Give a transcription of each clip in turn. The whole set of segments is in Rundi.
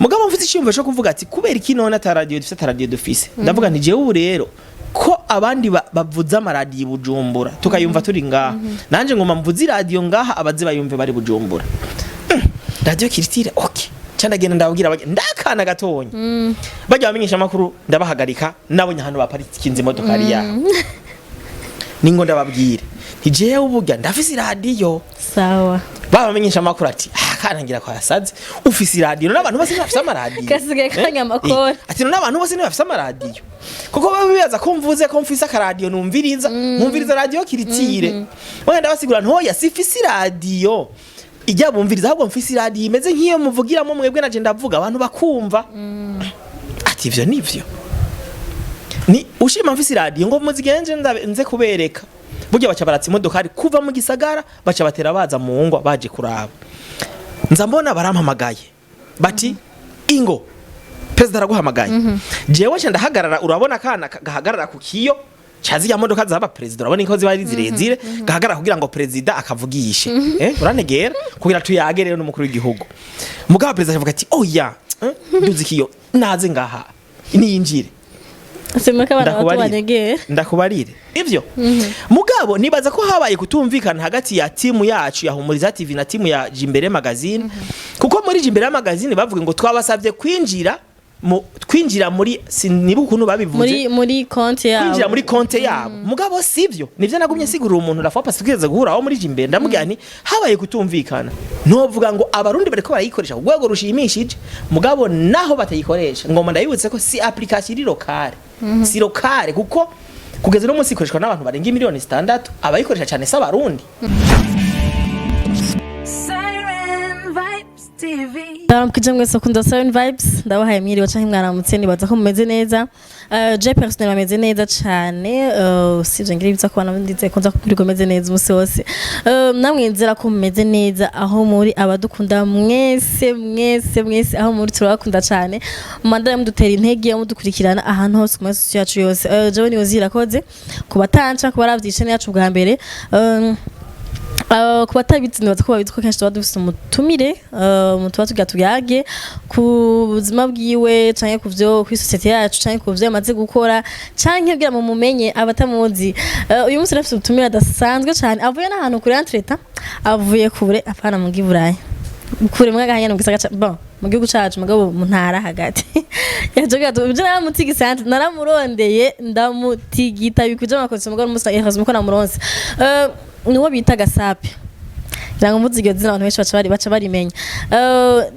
mugabo mfite icyumva cyo kuvuga ati kubera iki none ata radio dufite ata radio dufise ndavuga nti jewe ubu rero ko abandi bavuza amaradiyo Bujumbura tukayumva turi ngaha nanje ngoma mvuze radio ngaha abazi bayumve bari Bujumbura radio kiritire okay cyandagenda ndabwira ndakana gatonye bajya bamenyesha makuru ndabahagarika nabonye hano baparitse kinze imodoka ari yaho ningo ndababwire jewe ubuga ndafise radio sawa babamenyesha makuru ati kanangira kwa yasaze ufise radio n'abantu bose bafise amaradiyo kasigaye kanya makuru ati n'abantu bose bafise amaradiyo kuko babibaza ko mvuze ko mfise akaradiyo numviriza radio kiritire wenda basigura ntoya sifise radio ijya bumviriza ahubwo mfise radio imeze nk'iyo muvugiramo mwebwe naje ndavuga abantu bakumva ati ivyo nivyo ni ushima mfise radio ngo muzigenje nze kubereka burya baca baratsa imodoka ari kuva mu gisagara baca batera baza mu ngwa baje kuraba nza mbona barampamagaye bati ingo president araguhamagaye jewe nje ndahagarara urabona kana gahagarara ku kiyo cyazi ya modoka zaba president urabona inko ziba zirezire gahagarara kugira ngo president akavugishe uranegera kugira tuyage rero n'umukuru w'igihugu mugabo president avuga ati oya nduzi kiyo naze ngaha niyinjire asemeka bana batubanyegeye ndakubarire ivyo mugabo nibaza ko habaye kutumvikana hagati ya timu yacu ya Humuriza TV na timu ya Jimbere magazine kuko muri Jimbere magazine bavuga ngo twabasavye kwinjira muri sinibuka ukuntu babivuze muri konte yabo kwinjira muri konte yabo mugabo sivyo nivyo nagumye sigurira umuntu rafa pasi twigeze guhura aho muri Jimbere ndamubwira nti habaye kutumvikana novuga ngo abarundi bareko barayikoresha kugwego rushimishije mugabo naho batayikoresha ngoma ndayibutse ko si application iri locale si locale kuko kugeza no munsi ikoreshwa n'abantu barenga miliyoni 6 abayikoresha cyane s'abarundi Kijamwe sokunda Siren Vibes ndabahaye mwiriwe canke mwaramutse nibaza ko mumeze neza je personnel ameze neza cyane sivyo ngira ibitsa kubana ndize kunza kuko meze neza umunsi wose namwe nzira ko mumeze neza aho muri abadukunda mwese aho muri turabakunda cyane mandara mudutera intege mudukurikirana ahantu hose ku maso yacu yose jewe ni uzira koze kubatanca kubaravyice yacu bwa mbere kubatabitse nibaza ko babitwa kenshi dufite umutumire mutuba tugatuyage ku buzima bwiwe canke kuvyo kuri societe yacu canke kuvyo yamaze gukora canke kugira mu mumenye abatamuzi uyu munsi rafite umutumire adasanzwe cyane avuye n'ahantu kuri entreta avuye kure apana mu Burayi kure mwagahanya no gisagaca bon mu gihugu cacu mugabo mu ntara hagati yajoga tuje namutigisante naramurondeye ndamutigita bikuje makoze mugabo umusa yahaze ko namuronse niwo bita Gasape Rango muzigyo zina abantu benshi baca barimenya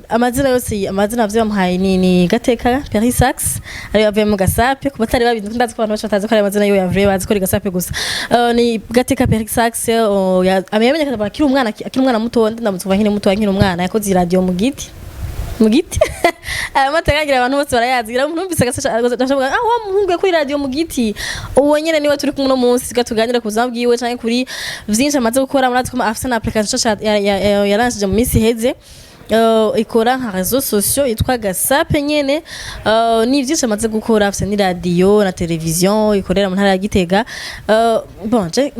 amazina yose amazina avyo bamuhaye ni Gateka Perisax ari bavuye mu Gasape ku batari babizi ndazi ko abantu benshi batazi ko ari amazina yo yavuye bazi ko ari Gasape gusa ni Gateka Perisax amenyekana akaba akiri umwana muto ndamutsuva nkine muto nkine umwana yakoze radio mu giti amatagangira abantu bose barayazigira numvise gashavuga wa muhungu kuri radio mu giti uwo nyene niwe turi kumwe no munsi gatuganira ku buzima bwiwe canke kuri vyinshi amaze gukora muri atuma afise na application yaranshije mu minsi heze ikora nka réseaux sociaux yitwa Gasape nyene ni vyinshi amaze gukora afise ni radio na television ikorera mu ntara ya Gitega bon je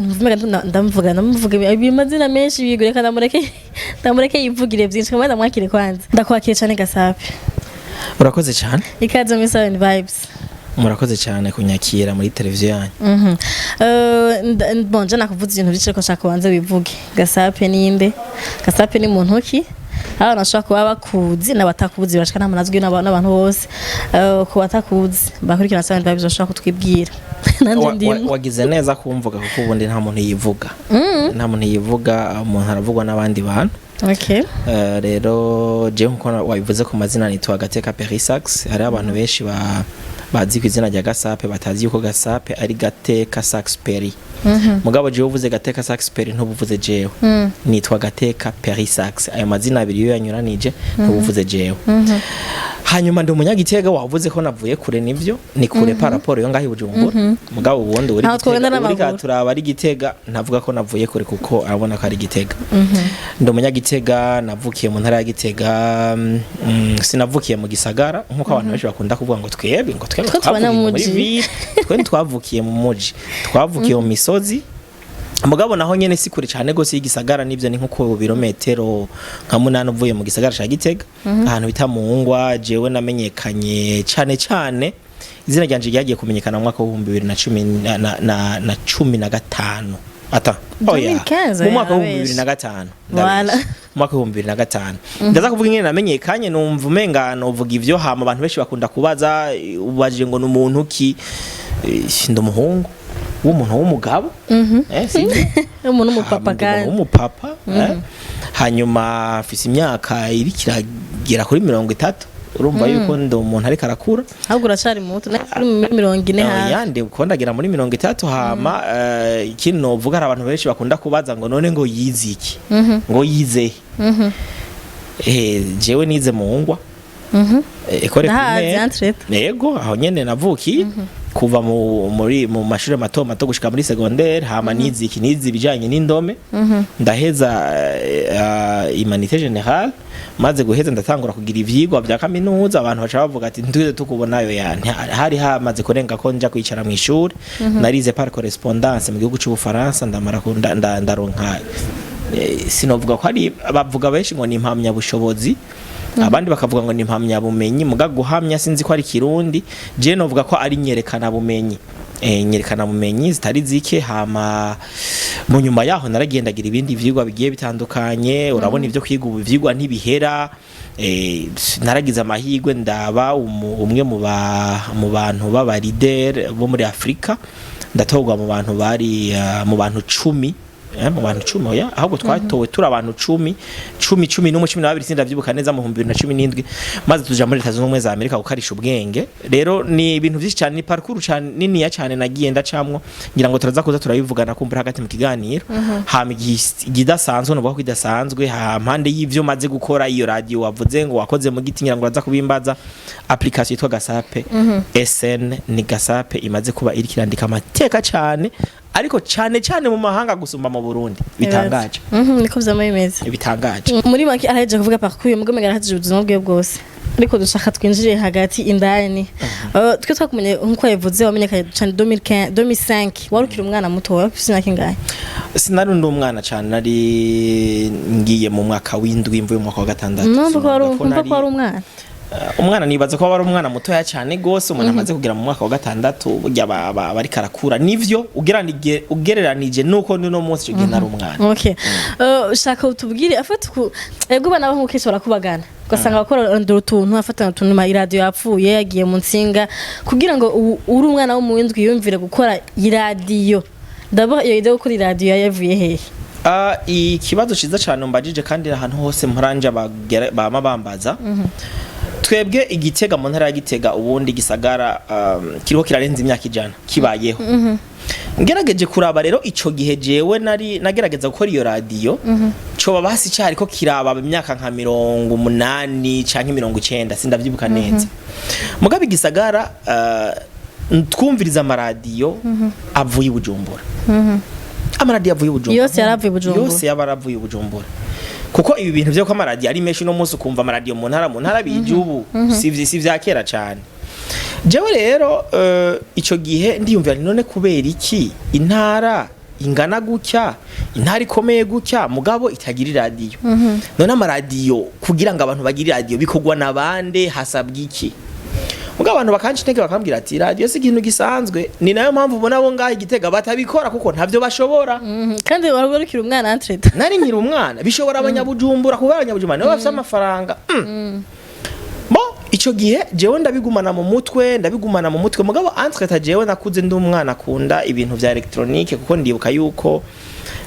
ndamuvuga ibimazina menshi bigureka ndamureke yivugire vyinshi kandi ndamwakire kwanza ndakwakire cyane Gasape urakoze cyane ikaze muri Siren Vibes murakoze cyane kunyakira muri televiziyo yanyu bon je nakuvuze ibintu byinshi ko nshaka kubanza bivuge Gasape ninde Gasape ni muntu ki abantu bashaka kuba bakuzi n'abatakuzi bashaka namanazwe n'abantu bose ku batakuzi bakurikira Siren Vibes bashaka kutwibwira wagize neza kumvuga kuko ubundi nta muntu yivuga umuntu aravugwa n'abandi bantu okay rero je nko wabivuze ku mazina nitwa Gateka Perisax hari abantu benshi bazi ku izina rya Gasape batazi yuko Gasape ari Gateka Saxperi mugabo je uvuze Gateka Saxperi ntubuvuze jewe nitwa Gateka Perisax ayo mazina abiri yo yanyuranije ntubuvuze jewe hanyuma ndi umunyagitega wavuze ko navuye kure nivyo ni kure par rapport yo ngahi Bujumbura mugabo ubundi uri turaba ari Gitega ntavuga ko navuye kure kuko arabona ko ari Gitega ndi umunyagitega navukiye mu ntara ya Gitega sinavukiye mu gisagara nkuko abantu benshi bakunda kuvuga ngo twebwe twavukiye mu muji twavukiye mu misozi mugabo naho nyene si kure cyane gose y'igisagara nivyo ni nko birometero nka 8 uvuye mu gisagara ca Gitega ahantu bita Mungwa jewe namenyekanye cyane izina ryanje ryagiye kumenyekana mu mwaka wa 2015 ata oya mu mwaka wa 2005 mwaka wa 2005 ndaza kuvuga ingene namenyekanye numva umengano uvuga ivyo hama abantu benshi bakunda kubaza ubajije ngo n'umuntu ki ndumuhungu w'umuntu w'umugabo umuntu w'umupapa kandi w'umupapa hanyuma afise imyaka iri kiragera kuri 30 urumva yuko ndo umuntu ariko arakura ahubwo uracari muto muri 40 ha yande ukondagira muri 30 hama ikintu novuga ari abantu benshi bakunda kubaza ngo none ngo yiziki ngo yize jewe nize mu ngwa ekore primaire yego aho nyene navuki kuva mu mashuri mato gushika muri secondaire hama nizi bijanye n'indome ndaheza humanité générale maze guheza ndatangura kugira ivyigwa vya kaminuza abantu baca bavuga ati ntwize tukubonayo yani hari hamaze kurenga ko nja kwicara mu ishuri narize par correspondance mu gihugu c'Ubufaransa ndamara ndaronka sinovuga ko ari bavuga benshi ngo ni impamya bushobozi abandi bakavuga ngo ni impamya bumenyi muga guhamya sinzi ko ari kirundi je novuga ko ari nyerekana bumenyi nyerekana bumenyi zitari zike hama mu nyuma yaho naragendagira ibindi vyigwa bigiye bitandukanye urabona ivyo kwiga ubu vyigwa ntibihera naragize amahirwe ndaba umwe mu bantu baba leader bo muri Afrika ndatogwa mu bantu bari mu bantu 10 mu bantu 10 oya ahubwo twatowe turi abantu 10 12 sindavyibuka neza mu 2017 maze tuja muri Leta Zunze Ubumwe za Amerika gukarisha ubwenge rero ni ibintu vyinshi cyane ni parcours cyane nini ya cyane nagiye ndacamwo ngira ngo turaza kuza turabivugana kumbura hagati mu kiganiro hama igidasanzwe no bako idasanzwe hampande y'ivyo maze gukora iyo radio wavuze ngo wakoze mu giti ngira ngo uraza kubimbaza application yitwa Gasape SN ni Gasape imaze kuba iri kirandika amateka cyane ariko cyane mu mahanga gusumba mu Burundi bitangaje niko vyameze bitangaje muri make araje kuvuga parcours mugome garahatije ubuzima bwe bwose ariko dushaka twinjire hagati indani twe twakumenye nko yavuze wamenyekanye cyane 2005 warukira umwana muto wafise imyaka ingahe sinari ndi umwana cyane nari ngiye mu mwaka w'indwi mvuye mu mwaka wa 6 numva ko wari umwana umwana nibaza ko bari umwana mutoya cyane gose umuntu amaze kugira mu mwaka wa 6 burya bari karakura nivyo ugereranije nuko no munsi cyo gina ari umwana okay shaka utubwire afata ego bana baho nk'ukese barakubagana ugasanga bakora utuntu afatana utuntu ma radio yapfuye yagiye mu nsinga kugira ngo uri umwana wo mu windwi yumvire gukora iradiyo ndabo iyo ide gukora iradiyo yavuye hehe ikibazo ciza cyane mbajije kandi ahantu hose muranje bama bambaza twebwe Igitega mu ntara ya Gitega ubundi gisagara kiriho kirarenza imyaka 100 kibayeho ngerageje kuraba rero ico gihe jewe nagerageza gukora iyo radio cyo babasi cyari ko kiraba imyaka nka 80 canke 90 sindavyibuka neza mugabe igisagara twumviriza amaradio avuye Bujumbura amaradi yavuye Bujumbura yose yabaravuye Bujumbura kuko ibi bintu byo kwamaradi ari meshi no munsi ukumva amaradio mu ntara bijubu si vya kera cyane jewe rero ico gihe ndiyumvira none kubera iki intara ingana gutya intara ikomeye gutya mugabo itagira radio none amaradio kugira ngo abantu bagira radio bikogwa nabande hasabwa iki mugabo abantu bakanci intege bakambwira ati radio si ikintu gisanzwe ni nayo mpamvu ubona bo ngaho Igitega batabikora kuko ntavyo bashobora kandi warukira umwana entrete nari nkiri umwana bishobora abanyabujumbura kuba abanyabujumbura nibo bafite amafaranga bo ico gihe jewe ndabigumana mu mutwe mugabo entrete jewe nakuze ndi umwana akunda ibintu vya electronique kuko ndibuka yuko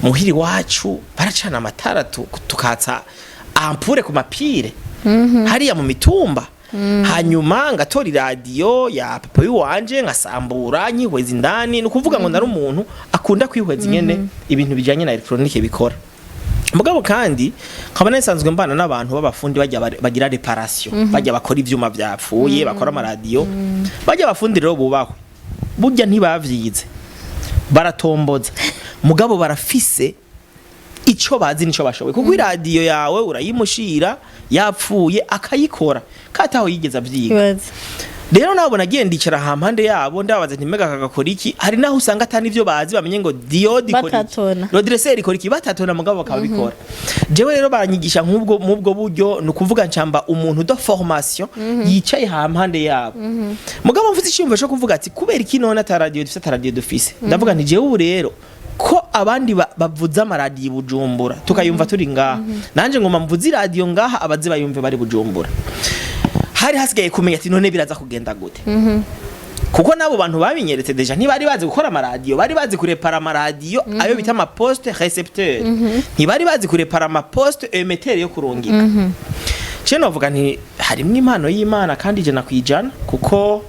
muhiri wacu baracana amatara tukatsa ampure ku mapire hariya mu mitumba hanyuma ngatora radio ya papa wanje ngasambura nyihweza indani no kuvuga ngo nari umuntu akunda kwihweza nyene ibintu bijanye na electronique bikora mugabo kandi nkaba nasanzwe mbana n'abantu b'abafundi bagira reparation bajya bakora ivyuma byapfuye bakora amaradio bajya abafundi rero bubahwe burya ntibavyize baratomboza mugabo barafise ico bazi nico bashoboye kuko radio yawe urayimushira yapfuye akayikora kataho yigeza vyiga rero nabo nagiye ndicara hampande yabo ndababaza nti mega kagakora iki hari naho usanga atani ivyo bazi bamenye ngo diode ikora iki rodresser ikora iki batatona mugabo bakabikora jewe rero baranyigisha nk'ubwo mubwo buryo no kuvuga ncamba umuntu de formation yicaye hampande yabo mugabo mvuze icyumva cyo kuvuga ati kubera iki none ata radio dufite ata radio dufise ndavuga nti jewe ubu rero ko abandi bavuza amaradiyo Bujumbura tukayumva turi ngaha nanje ngoma mvuze radio ngaha abazi bayumve bari Bujumbura hari hasigaye kumenya ati none biraza kugenda gute kuko nabo bantu babinyeretse deja ntibari bazi gukora amaradiyo bari bazi kurepara amaradiyo ayo bita ama poste récepteur ntibari bazi kurepara ama poste émetteur yo kurungika cyo novuga nti harimo impano y'Imana kandi je nakwijana kuko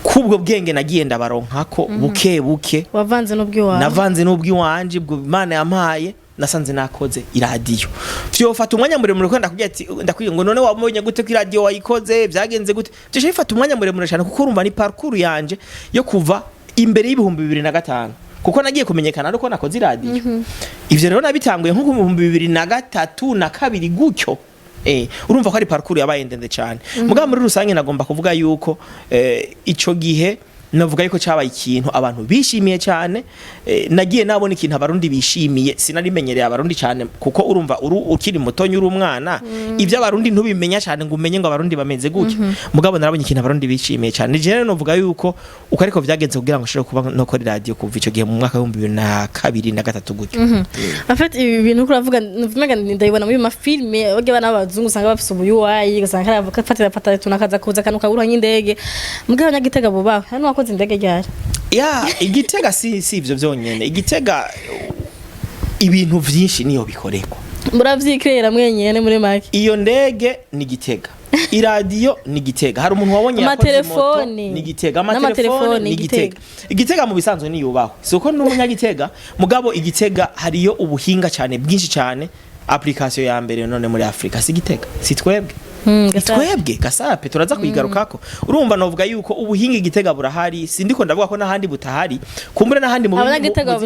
kubwo bwenge nagiye ndabaronkako buke buke wavanze n'ubwiwanje navanze n'ubwiwanje bwo Imana yampaye nasanze nakoze iradiyo vyofata umwanya muremure ko ndakubwiye ati ndakwiye ngo none wabonye gute ko iradiyo wayikoze byagenze gute byo bifata umwanya muremure cyane kuko urumva ni parcours yanje yo kuva imbere y'ibihumbi 2005 kuko nagiye kumenyekana ariko nakoze iradiyo ivyo rero nabitanguye nko mu 2003 na 2 gutyo urumva ko ari parcours yabaye ndende cyane mugabo muri rusange nagomba kuvuga yuko ico gihe navuga yuko cyabaye ikintu abantu bishimiye cyane nagiye nabona ikintu abarundi bishimiye sinarimenyereye abarundi cyane kuko urumva ukiri mutonyi uri umwana ivyo abarundi ntubimenya cyane ngo umenye ngo abarundi bameze gutyo mugabo narabonye ikintu abarundi bishimiye cyane je rero novuga yuko uko ariko vyagenze kugira ngo nshobore kuba no kora radio kuva ico gihe mu mwaka wa 2002 na 2003 gutyo en fait ibintu kuravuga nvuga ndabibona muri ma filme bage bana abazungu usanga bafise ubuyuwayi usanga fatira tunakaza kuza kanuka uruhanye indege mugabo nyagitega bubaho hano wakoze indege ryari igitega si ivyo vyonyene igitega ibintu vyinshi niyo bikoreko muravyikrera mwenyene muri make iyo ndege ni Gitega iradiyo ni Gitega hari umuntu wabonye yakoze moto ni Gitega amatelefone ni Gitega igitega mu bisanzwe ni yubaho soko n'umunyagitega mugabo igitega hariyo ubuhinga cyane bwinshi cyane application ya mbere none muri Afrika si Gitega si twebwe twebwe Gasape turaza kuyigarukako urumva novuga yuko ubuhinga Gitega burahari sindiko ndavuga ko nahandi butahari kumbure nahandi mu Gitega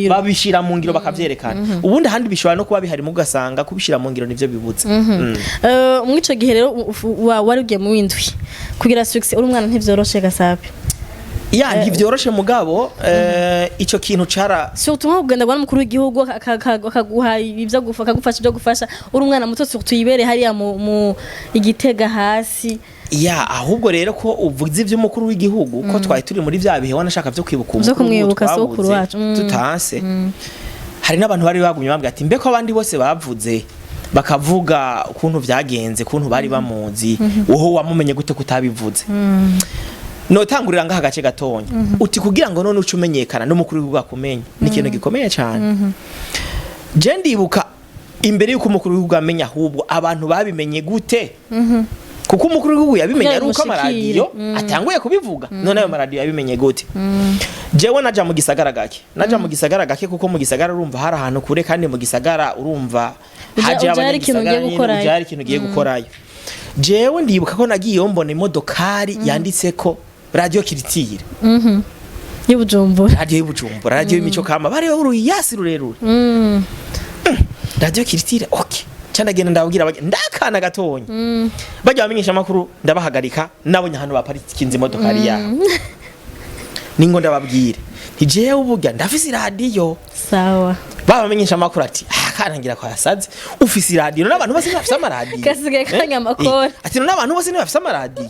babishira mu ngiro bakavyerekana ubundi handi bishobora no kuba bihari mu gasanga kubishira mu ngiro nivyo bibutse mwico gihe rero wari ugiye mu windwi kugira success uri umwana ntivyoroshe Gasape ntivyoroshe mugabo ico kintu cara surtout nko kugenda kwa mukuru w'igihugu akaguha ivyo akagufasha ibyo gufasha uri umwana muto surtout yibere hariya mu Igitega hasi ahubwo rero ko uvuze ivy'umukuru w'igihugu ko twari turi muri vya bihe wanashaka vyo kwibuka kumwibuka sokuru wacu tutanse hari n'abantu bari bagumye bambwira ati mbeko abandi bose bavuze bakavuga ukuntu vyagenze kuntu bari bamuzi woho wamumenye gute kutabivuze notangurira ngaha gace gatonya uti kugira ngo none ucumenyekana n'umukuru w'igihugu akumenya ni ikintu gikomeye cyane je ndibuka imbere y'uko umukuru w'igihugu amenya ahubwo abantu babimenye gute kuko umukuru w'igihugu yabimenye ari uko amaradiyo atanguye kubivuga none ayo maradiyo yabimenye gute jewe naja mu gisagara gake kuko mu gisagara urumva hari ahantu kure kandi mu gisagara urumva haje abanyagisagara byari ikintu giye gukorayo jewe ndibuka ko nagiye mbona imodokari yanditseko radio Kiritire y'Ubujumbura radio y'imico kama bari uruyasi rurerure radio Kiritire okay cyandagenda ndabwira ndakana gatonya bajya bamenyesha makuru ndabahagarika nabonye hano baparitse kinzi imodokari ya ningo ndababwire ntijewe uburya ndafise radio sawa babamenyesha makuru ati karangira kwa yasaze ufise radio n'abantu bose bafise amaradiyo kasigaye kanya makuru ati n'abantu bose bafise amaradiyo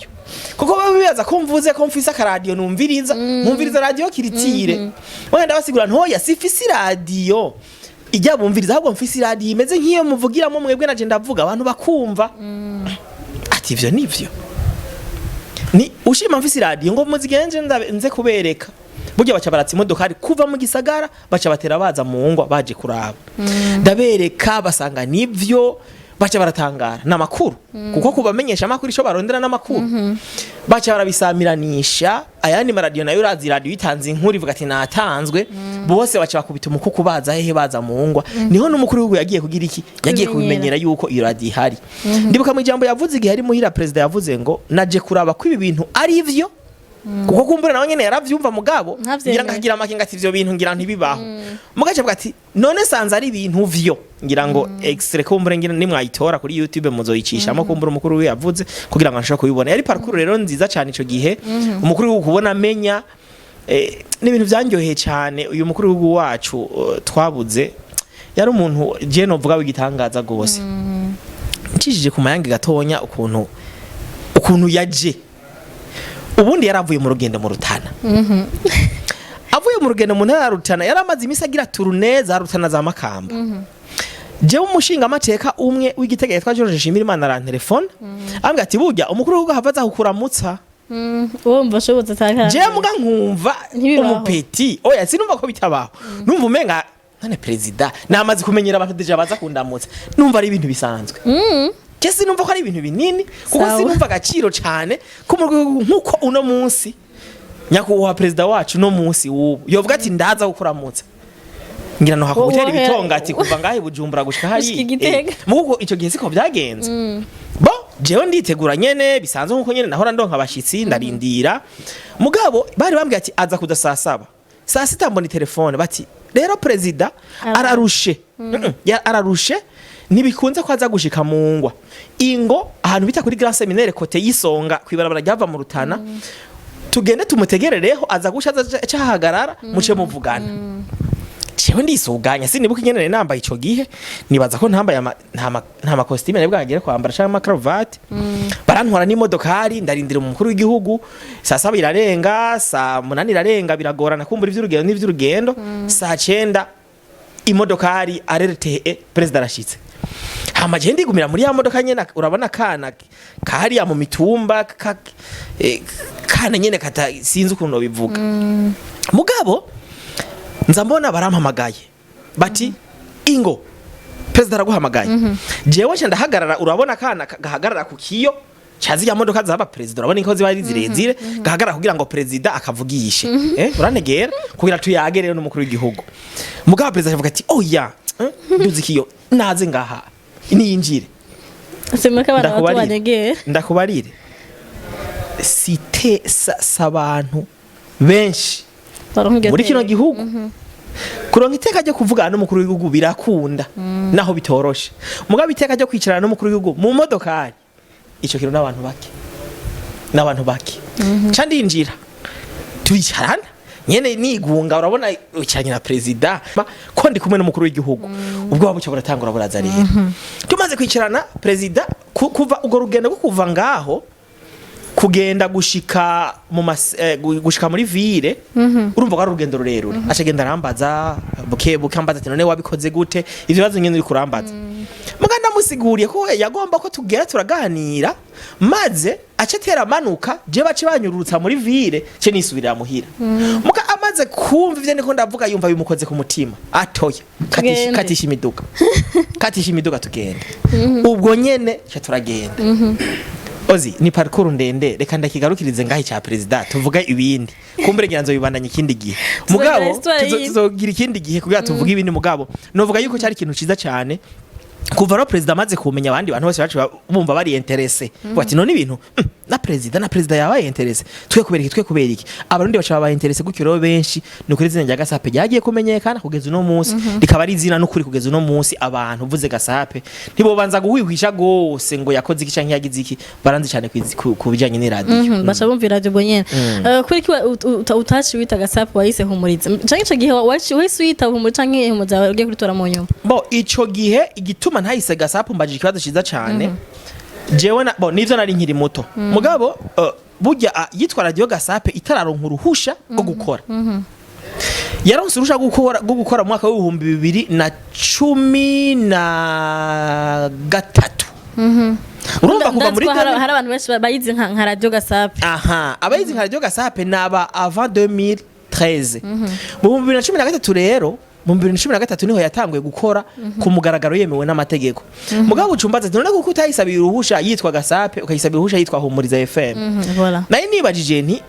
kuko babibaza ko mvuze ko mfise akaradiyo numviriza radio Kiritire wenda basigura ntoya sifise radio ijya bumviriza ahubwo mfise radio imeze nk'iyo muvugiramo mwebwe naje ndavuga abantu bakumva ati ivyo nivyo ni ushima mfise radio ngo muzigenje nze kubereka burya baca baratse imodokari kuva mu gisagara baca batera baza mu ngwa baje kuraba ndabereka basanga nivyo baca baratangara namakuru kuko kubamenyesha amakuru ico barondera namakuru baca barabisamiranisha ayandi maradiyo nayo urazi radio itanze inkuru ivuga ati natanzwe bose baca bakubita umukuku baza hehe baza mu ngwa niho n'umukuru w'igihugu yagiye kugira iki yagiye kubimenyera yuko iyo radio ihari ndibuka mu ijambo yavuze igihe ari muhira president yavuze ngo naje kuraba ko ibi bintu ari ivyo kuko kumbura nawe nyene yaravyumva mugabo Ntavyemera. ngira ngagira amakenga ati ivyo bintu ngira ntibibaho mugace avuga ati none sanze ari ibintu vyo ngira ngo extrait kumbura ngira nimwayitora kuri YouTube muzoyicishamo kumbura umukuru we yavuze kugira ngo ashobore kubibona yari parcours rero nziza cyane ico gihe umukuru we kubona amenya n'ibintu byanyoheye cyane uyu mukuru w'igihugu wacu twabuze yari umuntu je novuga w'igitangaza gose ncishije ku mayange gatonya ukuntu yaje ubundi yaravuye mu rugendo mu Rutana avuye mu rugendo mu ntara ya Rutana yaramaze imisi agira turuneza Rutana za Makamba jewe umushinga amateka umwe w'igitegeko twa George Shimirimana ran telefone ambwa ati burya umukuru w'igihugu havaza kukuramutsa wumva shobotse ataka jewe muga nkumva umupeti oya sinumva ko bitabaho numva umenga none president namaze kumenyera abantu deja baza kundamutsa numva ari ibintu bisanzwe kesi numva ko ari ibintu binini kuko sinumva agaciro cyane ko mu rwego nkuko uno munsi nyakubahwa president wacu no munsi ubu yovuga ati ndaza gukuramutsa ngira no hakugutera ibitonga ati kuva ngahe Bujumbura gushika hari muko ico gihe siko byagenze bo jewe nditegura nyene bisanzwe nkuko nyene nahora ndonka abashitsi ndarindira mugabo bari bambwiye ati aza kuda saa 6 mbona telefone bati rero president ararushe ararushe nibikunze ko aza gushika mu ngwa ingo ahantu bita kuri Grand Seminaire kote yisonga kwibarabara ryava mu Rutana tugende tumutegerereho aza gushaza cyahagarara muce muvugana jewe ndisuganya sinibuka nyene nambaye ico gihe nibaza ko ntambaye nta costume nebwa agere kwambara cyangwa cravate barantwara n'imodokari ndarindira umukuru w'igihugu saa 7 irarenga saa 8 irarenga biragorana kumbura ivy'urugendo n'ivy'urugendo saa 9 imodokari arerete president arashitse hama je ndigumira muri ya modoka nyene urabona kana kari ya mu mitumba kana nyene kata sinzi ukuntu bivuga mugabo nza mbona barampamagaye bati ingo president araguhamagaye jewe nca ndahagarara urabona kana gahagarara ku kiyo chazi ya modoka zaba president urabona inko ziba ari zirezire gahagarara kugira ngo president akavugishe uranegera kugira tuyagere n'umukuru w'igihugu mugabo president avuga ati oya nduzi kiyo naze ngaha niyinjire semeka bana batubanegeye ndakubarire site sabantu benshi muri kino gihugu kuronka iteka ryo kuvugana n'umukuru w'igihugu birakunda naho bitoroshe mugabo iteka ryo kwicarana n'umukuru w'igihugu mu modokari ico kiro n'abantu bake kandi injira tuyicarana nyene nigunga urabona ucyanye na president ko ndi kumwe n'umukuru w'igihugu ubwo wabucyo buratangura buraza rero tumaze kwicarana president kuva ugo rugendo rwo kuva ngaho kugenda gushika gushika muri ville urumva ko ari urugendo rurerure acagenda arambaza bukambaza ati none wabikoze gute ivyo bazo nyene uri kurambaza muganda musiguriye ko yagomba ko tugera turaganira maze acetera amanuka je bace banyururutsa muri ville ce nisubirira muhira muka amaze kumva ivyo niko ndavuga yumva bimukoze ku mutima atoya katisha imiduga tugenda ubwo nyene cyo turagenda Ozi ni parcours ndende reka ndakigarukirize ngahi cha president tuvuga ibindi kumbere ngiranzo bibandanye ikindi gihe mugabo tuzogira ikindi gihe kugira tuvuga ibindi mugabo novuga yuko cyari ikintu ciza cyane kuva ro president amaze kumenya abandi bantu bose bacu bumva bari interesse bati none ibintu na president yabaye interesse twe kubera iki abarundi bacha babaye interesse gutyo ro benshi no kuri zina rya Gasape ryagiye kumenyekana kugeza uno munsi rikaba ari izina no kuri kugeza uno munsi abantu uvuze Gasape ntibo banza guhwihwisha gose ngo yakoze iki canke yagize iki baranzi cyane ku bijanye ni radio bacha bumva radio bonyene kuri ki utachi wita Gasape wahise humuriza canke ico gihe wahise wita humuriza canke humuza ugiye kuritora mu nyuma bo ico gihe igituma ntahise Gasape mbajije ikibazo ciza cyane jewe bo nivyo nari nkiri muto mugabo burya yitwa radio Gasape itararonka uruhusha rwo gukora yaronse urusha gukora mu mwaka wa 2013 urumva kuva muri hari abantu benshi bayizi nka radio Gasape abayizi nka radio Gasape naba avant 2013 mu 2013 rero mu 2013 niho yatanguye gukora ku mugaragaro yemewe n'amategeko mugabo ucumbaza none kuko utayisabira uruhusha yitwa Gasape ukayisabira uruhusha yitwa Humuriza FM naye nibajije nti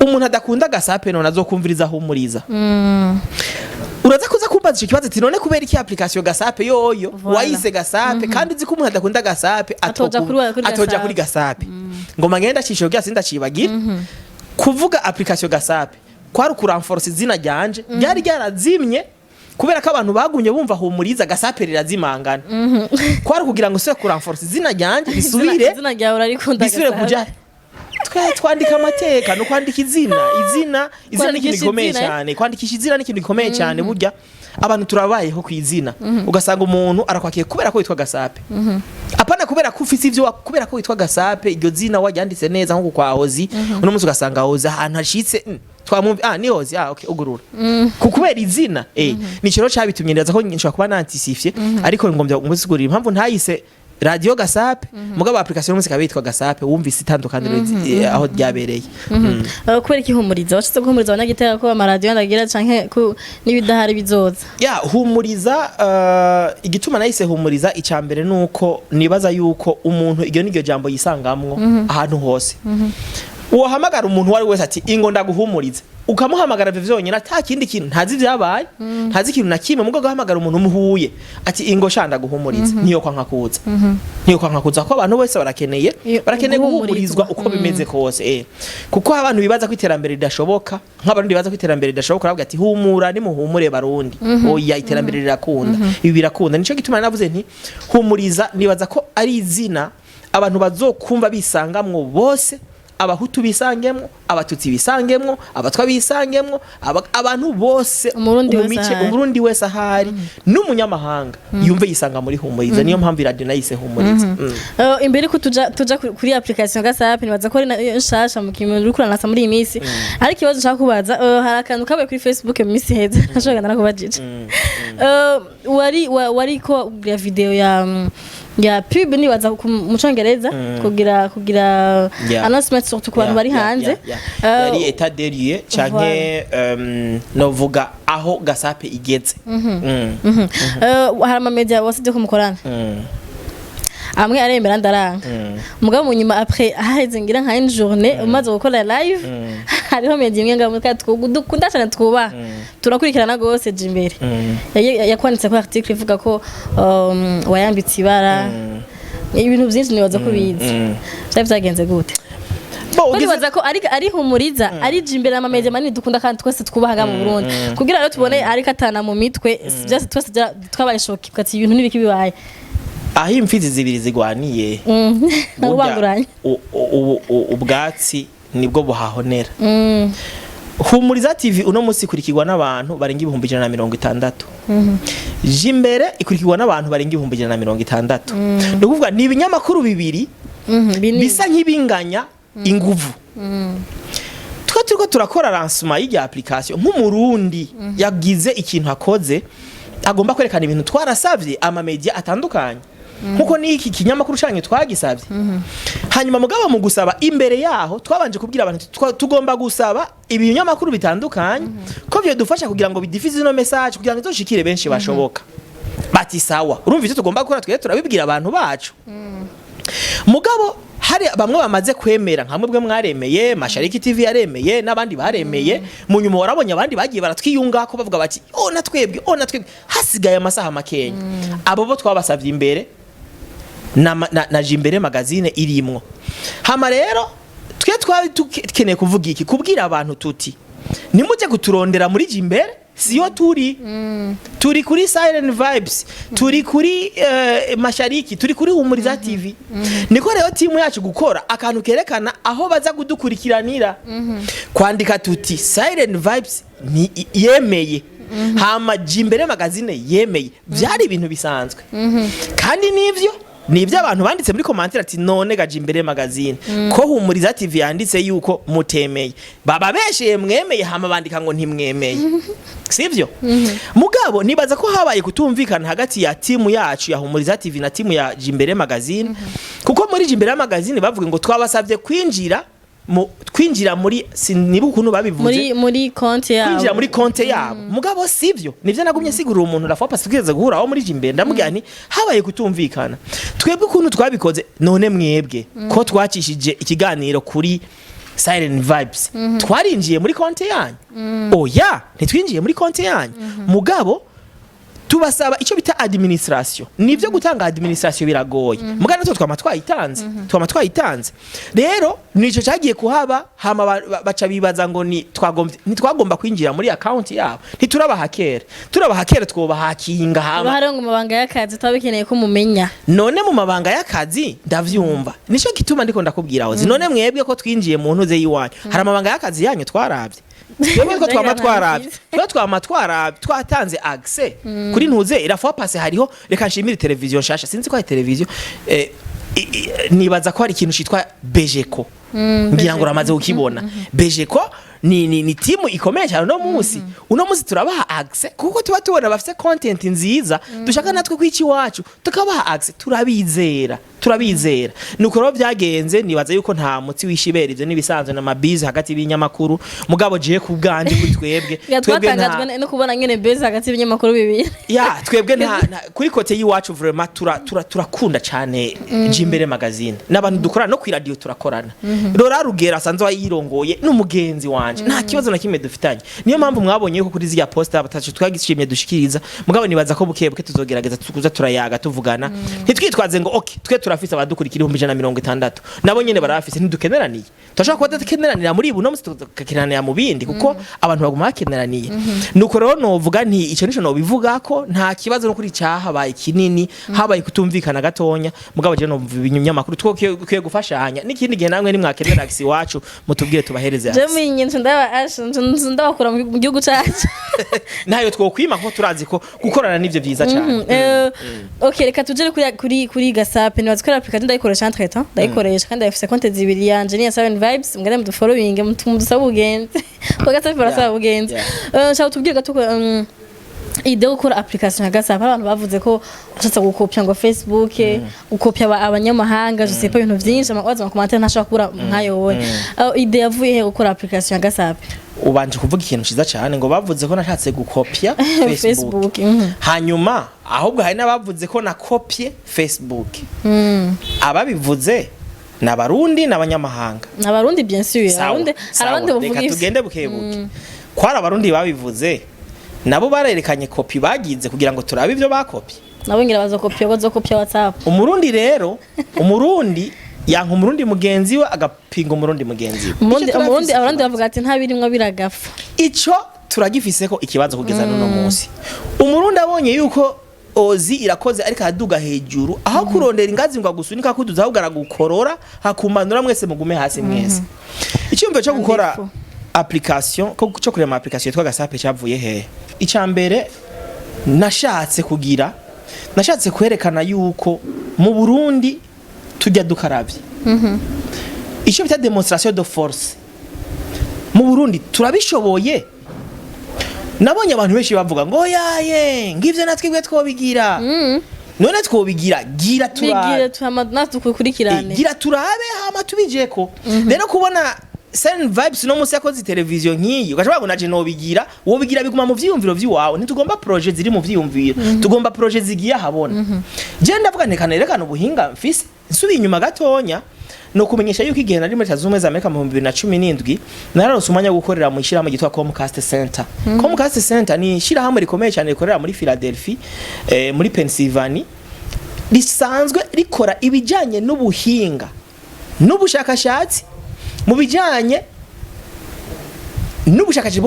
umuntu adakunda Gasape none azokumviriza Humuriza uraza kuza kumbaza icyo kibazo ati none kubera iki application Gasape yoyo wayise Gasape kandi uzi ko umuntu adakunda Gasape atoja kuri Gasape ngoma ngenda cisho gyase ndacibagira kuvuga application Gasape kwari kuranforce izina ryanje ryari ryarazimye kubera ko abantu bagumye bumva humuriza Gasape rirazimangana kwari kugira ngo se kuranforce izina ryanje risubire izina ryawe urarikunda bisubire kuja twandika amateka no kwandika izina ni ikintu gikomeye cyane kwandikisha izina ni ikintu gikomeye cyane burya abantu turabayeho ku izina ugasanga umuntu arakwakiye kubera ko witwa Gasape apana kubera ko ufite ivyo kubera ko witwa Gasape iryo zina waryanditse neza nko kwa Hozi uno munsi ugasanga Hozi ahantu hashitse twamumvi ni Hozi okay ugurura kubera izina ni cyo cabitumye neza ko nshobora kuba nantisifye ariko ngombye umusigurira impamvu ntayise Radio Gasape mugabo application y'umunsi kabitwa Gasape wumvise itandukaniro aho ryabereye kubera ikihumuriza washitse guhumuriza abanyagitera ko amaradio ndagira canke nibidahari bizoza humuriza igituma nayise humuriza icambere nuko nibaza yuko umuntu iryo niryo jambo yisangamwo ahantu hose uhamagara umuntu wari wese ati ingo ndaguhumuriza ukamuhamagara vyonyine atakindi kintu ntazi vyabaye ntazi ikintu nakimwe mugo gahamagara umuntu umuhuye ati ingo shanda guhumuriza niyo kwankakuza ko abantu bose barakeneye guhumurizwa uko bimeze kose kuko abantu bibaza ko iterambere ridashoboka nk'abarundi bibaza ko iterambere ridashoboka bavuga ati humura ni muhumure barundi oya iterambere rirakunda ibi birakunda nico gituma navuze nti humuriza nibaza ko ari izina abantu bazokumva bisangamwo bose abahutu bisangemwo abatutsi bisangemwo abatwa bisangemwo abantu bose umurundi wese ahari n'umunyamahanga yumve yisanga muri humuriza niyo mpamvu radio nayise humuriza imbere ko tuja kuri application Gasape nibaza ko ari nshasha mu kimwe uri kuranasa muri iyi minsi ariko ikibazo nshaka kubaza hari akantu kabaye kuri Facebook mu minsi heza nashobora nakubajije wari ko ya video ya pub nibaza mu Congereza kugira announcement surtout ku bantu bari hanze yari état des lieux canke novuga aho Gasape igeze hari ama media wasije kumukorana amwe aremera ndaranga mugabo mu nyuma après aheze ngira nka une journée umaze gukora live hariho media imwe ngaho dukunda cyane twuba turakurikirana gose jimbere yakwanditse ko article ivuga ko wayambitse ibara ibintu byinshi nibaza ko bizi byagenze gute Baza ko ari humuriza ari jimbere ama media manini dukunda kandi twese twubahaga mu Burundi kugira rero tubone ari katana mu mitwe byose twese twabaye shoki kati ibintu nibiki bibaye aho imfizi zibiri zigwaniye ubanguranye ubwatsi nibwo buhahonera humuriza TV uno munsi kurikirwa n'abantu barenga 160 jimbere ikurikirwa n'abantu barenga 160 ndikuvuga ni ibinyamakuru bibiri bisa nk'ibinganya inguvu turiko turakora lancement y'irya application nk'umurundi yagize ikintu akoze agomba kwerekana ibintu twarasavye ama media atandukanye nkuko niki kinyamakuru canke twagisavye hanyuma mugabo mu gusaba imbere yaho twabanje kubwira abantu tugomba gusaba ibinyamakuru bitandukanye ko byo dufasha kugira ngo bidifize no message kugira ngo izoshikire benshi bashoboka bati sawa urumva icyo tugomba gukora twe turabibwira abantu bacu mugabo hari bamwe bamaze kwemera nkamwe bwe mwaremeye Mashariki TV yaremeye n'abandi baremeye mu nyuma warabonye abandi bagiye baratwiyunga ko bavuga bati natwebwe hasigaye amasaha makenya abo bo twabasavye imbere na jimbere magazine irimwo hama rero twe twakeneye kuvuga iki kubwira abantu tuti nimuje kuturondera muri jimbere siyo turi kuri Silent Vibes turi kuri Mashariki turi kuri Humuriza TV niko rero timu yacu gukora akantu kerekana aho baza kudukurikiranira kwandika tuti Silent Vibes ni yemeye hama jimbere magazine yemeye byari ibintu bisanzwe kandi nivyo abantu banditse muri commentaire ati none gaje imbere magazine ko Humuriza TV yanditse yuko mutemeye baba besheye mwemeye hama bandika ngo ntimwemeye sivyo mugabo nibaza ko habaye kutumvikana hagati ya timu yacu ya Humuriza TV na timu ya Jimbere magazine kuko muri Jimbere magazine bavuga ngo twabasavye kwinjira muri sinibu ukuntu babivuze muri konte yabo kwinjira muri konte yabo mugabo sivyo nivyo nagumye sigura umuntu rafa pasikeze guhura aho muri Jimbere ndamubwira nti habaye kutumvikana twebwe ukuntu twabikoze none mwebwe ko twacishije ikiganiro kuri Silent Vibes twarinjiye muri konte yanyu oya ntitwinjiye muri konte yanyu mugabo tubasaba icyo bita administration nivyo gutanga administration biragoye mugana natwe twama twayitanze rero nico cyagiye kuhaba hama baca bibaza ngo ntitwagomba kwinjira muri account yabo turabahakera twobahakinga hama bahari ngo mabanga y'akazi twabikeneye ko mumenya none mu mabanga y'akazi ndavyumva nico gituma ndiko ndakubwira hoze none mwebwe ko twinjiye mu ntuze yiwanyu hari amabanga y'akazi yanyu twaravye twebwe ko twama twaravye twatanze accès kuri ntuze irafa passe hariho reka nshimire televiziyo nshasha sinzi ko ari televiziyo nibaza ko hari ikintu citwa Bejeko ngira ngo uramaze ukibona Bejeko ni timu ikomeye cyane uno munsi turabaha access kuko tuba tubona bafite content nziza dushaka natwe kwiki wacu tukabaha access turabizera nuko rero byagenze nibaza yuko nta mutsi wishibera ivyo nibisanzwe na mabizi hagati y'ibinyamakuru mugabo je ku bwanje kuri twebwe twatangajwe no kubona ngene base hagati y'ibinyamakuru bibiri twebwe kuri kote yiwacu vraiment turakunda cyane Jimbere magazine n'abantu dukorana no ku radio turakorana rora rugera sanzwe wayirongoye n'umugenzi wanje nta kibazo na kimwe dufitanye niyo mpamvu mwabonye yuko kuri zya poster batacu twagishimye dushikiriza mugabo nibaza ko bukebuke tuzogerageza tukuza turayaga tuvugana ntitwitwaze ngo okay twe turafise abadukurikira 160 nabo nyene barafise ntidukeneraniye turashaka kuba dukeneranira muri ibu no mukeneranira mu bindi kuko abantu baguma bakeneraniye nuko rero novuga nti ico nico no bivuga ko nta kibazo no kuri cyahabaye kinini habaye kutumvikana gatonya mugabo je no ibinyamakuru twokiye gufashanya n'ikindi gihe namwe nimwakenera gisi wacu mutubwire tubahereze ndabakora mu gihugu cyacu nayo twokwima ko turazi ko gukorana nivyo byiza cyane okay reka tujere kuri Gasape nibaza ko application ndayikoresha entretemps ndayikoresha kandi afise konte zibiri yanje ni 7 vibes mugane mu following mudusaba ubugenze ko Gasape barasaba ubugenze nshaka tubwire gato ide gukora application ya Gasape abantu bavuze ko ashatse gukopya ngo Facebook gukopya abanyamahanga je sais pas ibintu byinshi amawaza mu commentaire ntashaka kura nkayowe ide yavuye he gukora application ya Gasape ubanje kuvuga ikintu ciza cyane ngo bavuze ko nashatse gukopya Facebook hanyuma ahubwo hari nabavuze ko nakopye Facebook ababivuze n'abarundi n'abanyamahanga n'abarundi bien sûr abarundi harabandi buvuga reka tugende bukebuke kwara abarundi babivuze nabo barerekanye kopi bagize kugira ngo turabe ivyo bakopye nabo ngira bazokopya WhatsApp umurundi rero yanka umurundi mugenzi we agapinga umurundi mugenzi we abarundi bavuga ati nta birimwe biragafa ico turagifise ko ikibazo kugeza no munsi umurundi abonye yuko ozi irakoze ariko aduga hejuru aho kurondera ingazi ngo agusunika kuduza ahubwo aragukorora hakumanura mwese mugume hasi mwese icyumve cyo gukora application cyo kurema application yitwa Gasape cyavuye he icambere nashatse kwerekana yuko mu Burundi tujya dukarabye icyo bita demonstration de force mu Burundi turabishoboye nabonye abantu benshi bavuga ngo yaye ngivyo natwibwe twobigira none twobigira gira turabe hama tubijeko rero kubona 7 vibes no musi yakoze televiziyo nkiyi ugashobora naje no bigira wo bigira biguma mu vyiyumviro vyiwawe ntitugomba projet ziri mu vyiyumviro tugomba projet zigiye habona je ndavuga nekanerekana ubuhinga mfise nsubi inyuma gatonya no kumenyesha yuko igihe nari muri Tazumwe za Amerika mu 2017 nararonse umwanya gukorera mu ishirahamwe gitwa Comcast Center Comcast Center ni ishirahamwe rikomeye cyane rikorera muri Philadelphia muri Pennsylvania risanzwe rikora ibijanye n'ubuhinga n'ubushakashatsi mu bijanye n'ubushakashatsi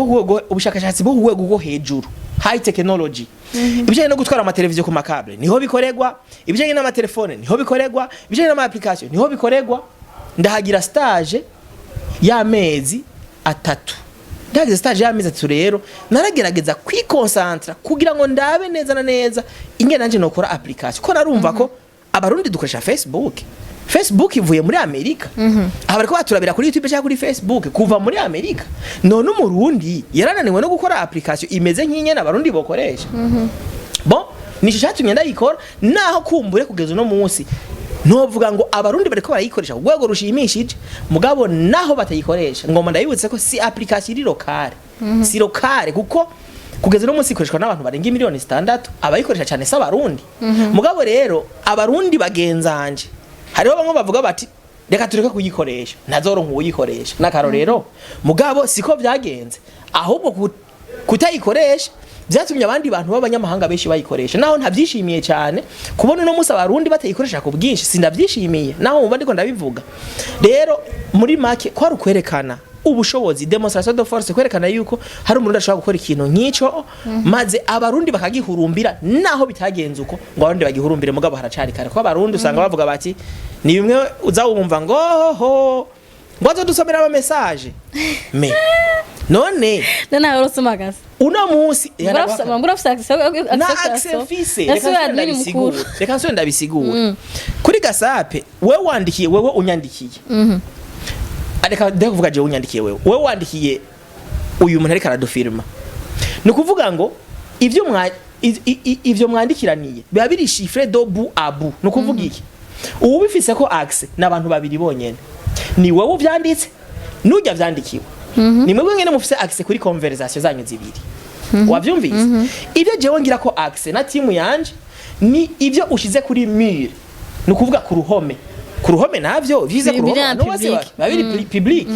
bwo rwego rwo hejuru high technology ibijanye no gutwara amateleviziyo ku makable niho bikoregwa ibijanye n'amatelefone niho bikoregwa ibijanye n'ama application niho bikoregwa ndahagira stage y'amezi 3 ndagize stage y'amezi 3 rero naragerageza kwikonsantra kugira ngo ndabe neza na neza ingene nanje nokora application ko narumva ko abarundi dukoresha Facebook ivuye muri Amerika abariko baturabira kuri YouTube cyangwa kuri Facebook kuva muri Amerika none umurundi yarananiwe no gukora application imeze nk'inye n'abarundi bokoresha bon nico cyatumye ndayikora naho kumbure kugeza no munsi novuga ngo abarundi bariko barayikoresha urwego rushimishije mugabo naho batayikoresha ngoma ndayibutse ko si application iri locale si locale kuko kugeza no munsi ikoreshwa n'abantu barenga miliyoni 6 abayikoresha cyane s'abarundi mugabo rero abarundi bagenzanje hariho bamwe bavuga bati reka tureke kuyikoresha ntazoro nk'uyikoresha nakaro rero mugabo siko byagenze ahubwo kutayikoresha vyatumye abandi bantu b'abanyamahanga benshi bayikoresha naho ntavyishimiye cyane kubona no musa abarundi batayikoresha ku bwinshi sindavyishimiye naho umva ndiko ndabivuga rero muri make ko ari kwerekana ubushobozi demonstration de force kwerekana yuko hari umuntu ashobora gukora ikintu nk'ico maze abarundi bakagihurumbira naho bitagenze uko ngo abarundi bagihurumbire mugabo haracari kare ko abarundi usanga bavuga bati ni bimwe uzawumva ngo ho ngo dusomera ama message me none nana urosomagasa uno munsi reka nsubire ndabisigura kuri Gasape wewe wandikiye wewe unyandikiye areka ndakuvuga je unyandikiye wewe wandikiye uyu muntu ariko aradufirma ni kuvuga ngo ivyo mwandikiraniye biba biri chiffre do bu abu no kuvuga iki ubu bifise ko access n'abantu babiri bonyene ni wewe uvyanditse nujya vyandikiwe ni mwebwe ngene mufise access kuri conversation zanyu zibiri wavyumvise ivyo jewe ngira ko access na team yanje ni ivyo ushize kuri mur no kuvuga ku ruhome navyo vize ku ruhome no wase babiri public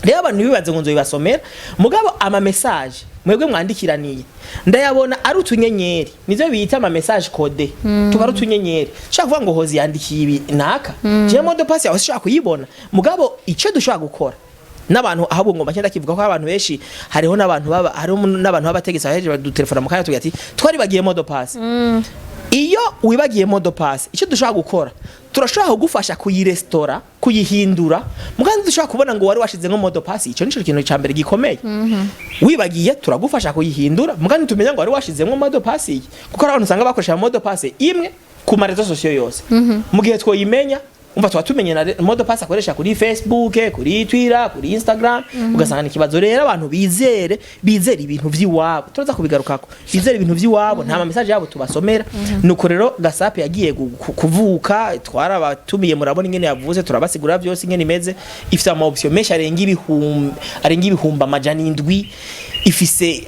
rero abantu bibaze ngo nzoyibasomera mugabo ama message mwebwe mwandikiraniye ndayabona ari utunyenyeri nivyo bita ama message code tubara utunyenyeri shaka kuvuga ngo hozi yandikiye ibi naka je mode pass yawe shaka kuyibona mugabo ico dushaka gukora n'abantu ahubwo ngo bakenda kivuga ko abantu benshi hariho n'abantu babategetse aheje badutelefona mu kanya tugira ati twari bagiye mode pass iyo wibagiye mode pass ico dushaka gukora turashaka kugufasha kuyirestora kuyihindura mugandi dushaka kubona ngo wari washize nko mode pass ico nico kintu cyambere gikomeye wibagiye turagufasha kuyihindura mugandi tumenya ngo wari washize nko mode pass kuko abantu usanga bakoresha mode pass imwe ku marezo sosiyo yose mu gihe twoyimenya umva twatumenye na mode pass akoresha kuri Facebook kuri Twitter kuri Instagram ugasanga nikibazo rero abantu bizere ibintu vy'iwabo turaza kubigarukako bizere ibintu vy'iwabo nta message yabo tubasomera nuko rero Gasape yagiye kuvuka twarabatumiye murabona ingene yavuze turabasigura byose ingene imeze ifite ama option menshi arenga ibihumba amajana indwi ifise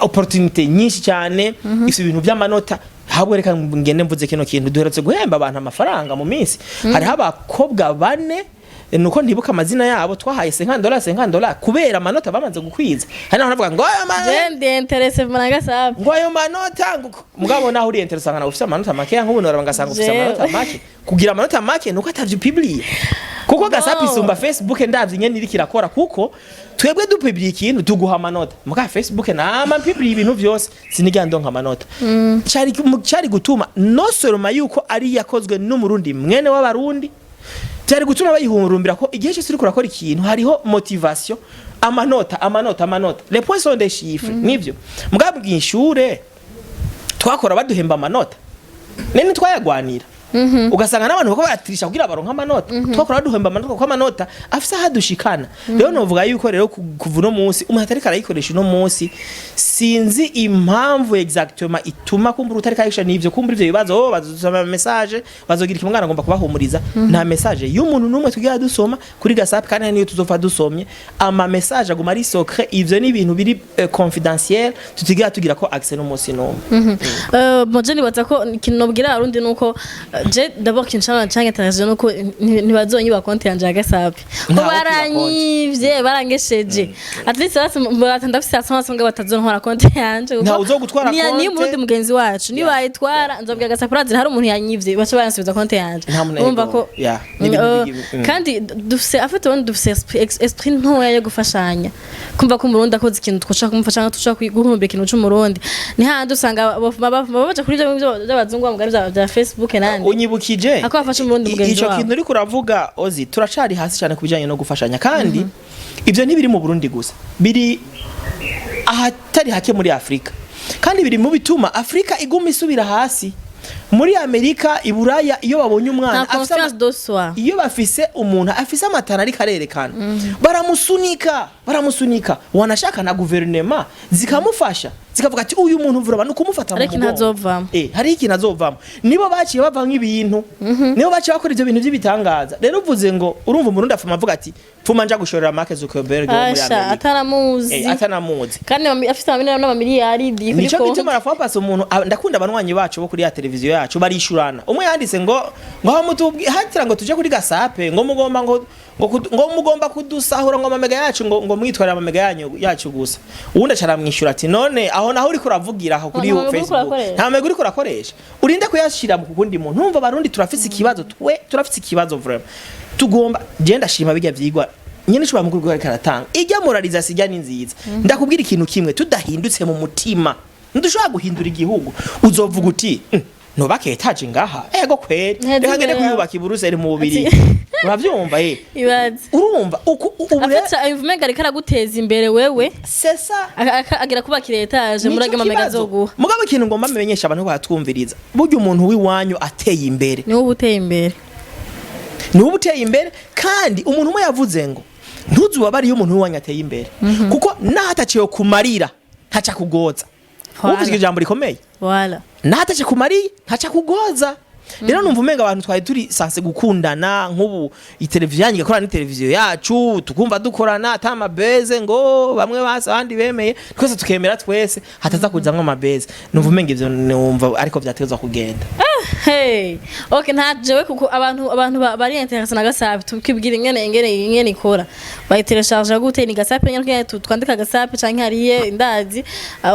opportunity nyinshi cyane ifite ibintu by'amanota habwo reka ngende mvuze kino kintu duheretse guhemba abantu amafaranga mu minsi hari abakobwa bane nuko ntibuka amazina yabo twahaye $50 kubera amanota bamaze gukwiza hari naho navuga ngo ayo manota interesse vana Gasape ngo ayo manota mugabo naho uri interesse ngana ufite amanota make nk'ubu narabangasanga ufite amanota make kugira amanota make nuko atavye publier kuko Gasape isumba Facebook ndavye nyene iri kirakora kuko twebwe dupubliye ikintu tuguha amanota muka Facebook na ama publiye ibintu vyose sinijya ndonka amanota cyari gutuma no soroma yuko ari yakozwe n'umurundi mwene w'abarundi cyari gutuma bayihurumbira ko igihe cyose uri kurakora ikintu hariho motivation amanota les points sont des chiffres nivyo mugabo bw'inshure twakora baduhemba amanota nene twayagwanira ugasanga n'abantu bako baratirisha kugira baronka amanota twakora duhemba amanota ko amanota afisa hadushikana rero novuga yuko rero kuva no munsi umuntu atari karayikoresha no munsi sinzi impamvu exactement ituma kumbura utari kayisha nivyo kumbura ivyo bibazo bazosoma message bazogira ikimwana ngomba kubahumuriza nta message y'umuntu numwe tugira dusoma kuri Gasape kandi niyo tuzofa dusomye ama message aguma ari secret ivyo ni ibintu biri confidentiel tugira ko access no munsi no mojeni batako kinobwira arundi nuko je d'abord kinshana cyangwa television nuko ntibazonyiba konti yanje ya Gasape ko baranyivye barangesheje at least batandafise asanga batazonkora konti yanje nta uzogutwara konti ni murundi mugenzi wacu ni bayitwara nzobwira Gasape razira hari umuntu yanyivye baca baransubiza konti yanje urumva ko kandi dufise afite wone dufise esprit ntoya yo gufashanya kumva ko umurundi akoze ikintu twoshaka kumufasha ngo tushaka guhumbira ikintu cy'umurundi ni handi usanga babaca kuri ibyo by'abazungu bamugari bya Facebook nandi unyibukije ako afasha umurundi mugenzi wawe ico kintu uri kuravuga Ozi turacari hasi cyane kubijanye no gufashanya kandi ivyo ntibiri mu Burundi gusa biri ahatari hake muri Afrika kandi biri mu bituma Afrika iguma isubira hasi muri Amerika iburaya iyo babonye umwana iyo bafise umuntu afise amatara ari karerekana baramusunika wanashaka na guverinema zikamufasha zikavuga ati uyu muntu vura abantu kumufata mu mugongo hari ikintu azovamo nibo baciye bava nk'ibintu nibo baciye bakora ivyo bintu by'ibitangaza rero uvuze ngo urumva umurundi afuma avuga ati fuma nja gushorera Mark Zuckerberg muri Amerika atanamuzi kandi afite n'amamiliyari nico gituma arafapasa umuntu ndakunda abanwanyi bacu bo kuri ya televiziyo yacu barishurana umwe yanditse ngo aho mutubwi hatira ngo tuje kuri Gasape ngo mugomba kudusahura ngo amamega yacu ngo mwitwarira amamega yacu gusa uwundi acaramwishura ati none aho aho naho uri kuravugira aho kuri Nta Facebook urakoresha. nta mego uri kurakoresha urinde kuyashira mu kundi muntu numva abarundi turafise ikibazo turafise ikibazo vraiment tugomba genda shima bijya vyigwa nyene shobora mu kurwara karatanga ijya moraliza sijya ni nziza ndakubwira ikintu kimwe tudahindutse mu mutima ndushobora guhindura igihugu uzovuga uti nubake etaje ngaha ego kweri reka ngende kuyubaka iburuseli mu bubiri uravyumva ibaze urumva afata imvumenga reka araguteza imbere wewe sesa agira kubakira etaje murage mamega zoguha mugabo ikintu ngomba menyesha abantu batwumviriza burya umuntu wiwanyu ateye imbere ni wowe uteye imbere ni wowe uteye imbere kandi umuntu umwe yavuze ngo ntuzubabare iyo umuntu wiwanyu ateye imbere kuko nahataciye kumarira ntaca kugoza uvuze ijambo rikomeye wala natache kumari ntacha kugoza rero numva umenga abantu twari turi sanse gukundana nk'ubu iteleviziyo yanyu igakora ni televiziyo yacu tukumva dukorana ata mabeze ngo bamwe basa abandi bemeye twese tukemera twese hataza kuzamwa mabeze numva umenga ivyo numva ariko vyatezwa kugenda hey okay ntajewe kuko abantu bari interesse na Gasape tukibwira ingene ikora bayitereshaje gute ni Gasape nyine twandika Gasape canke hariye indazi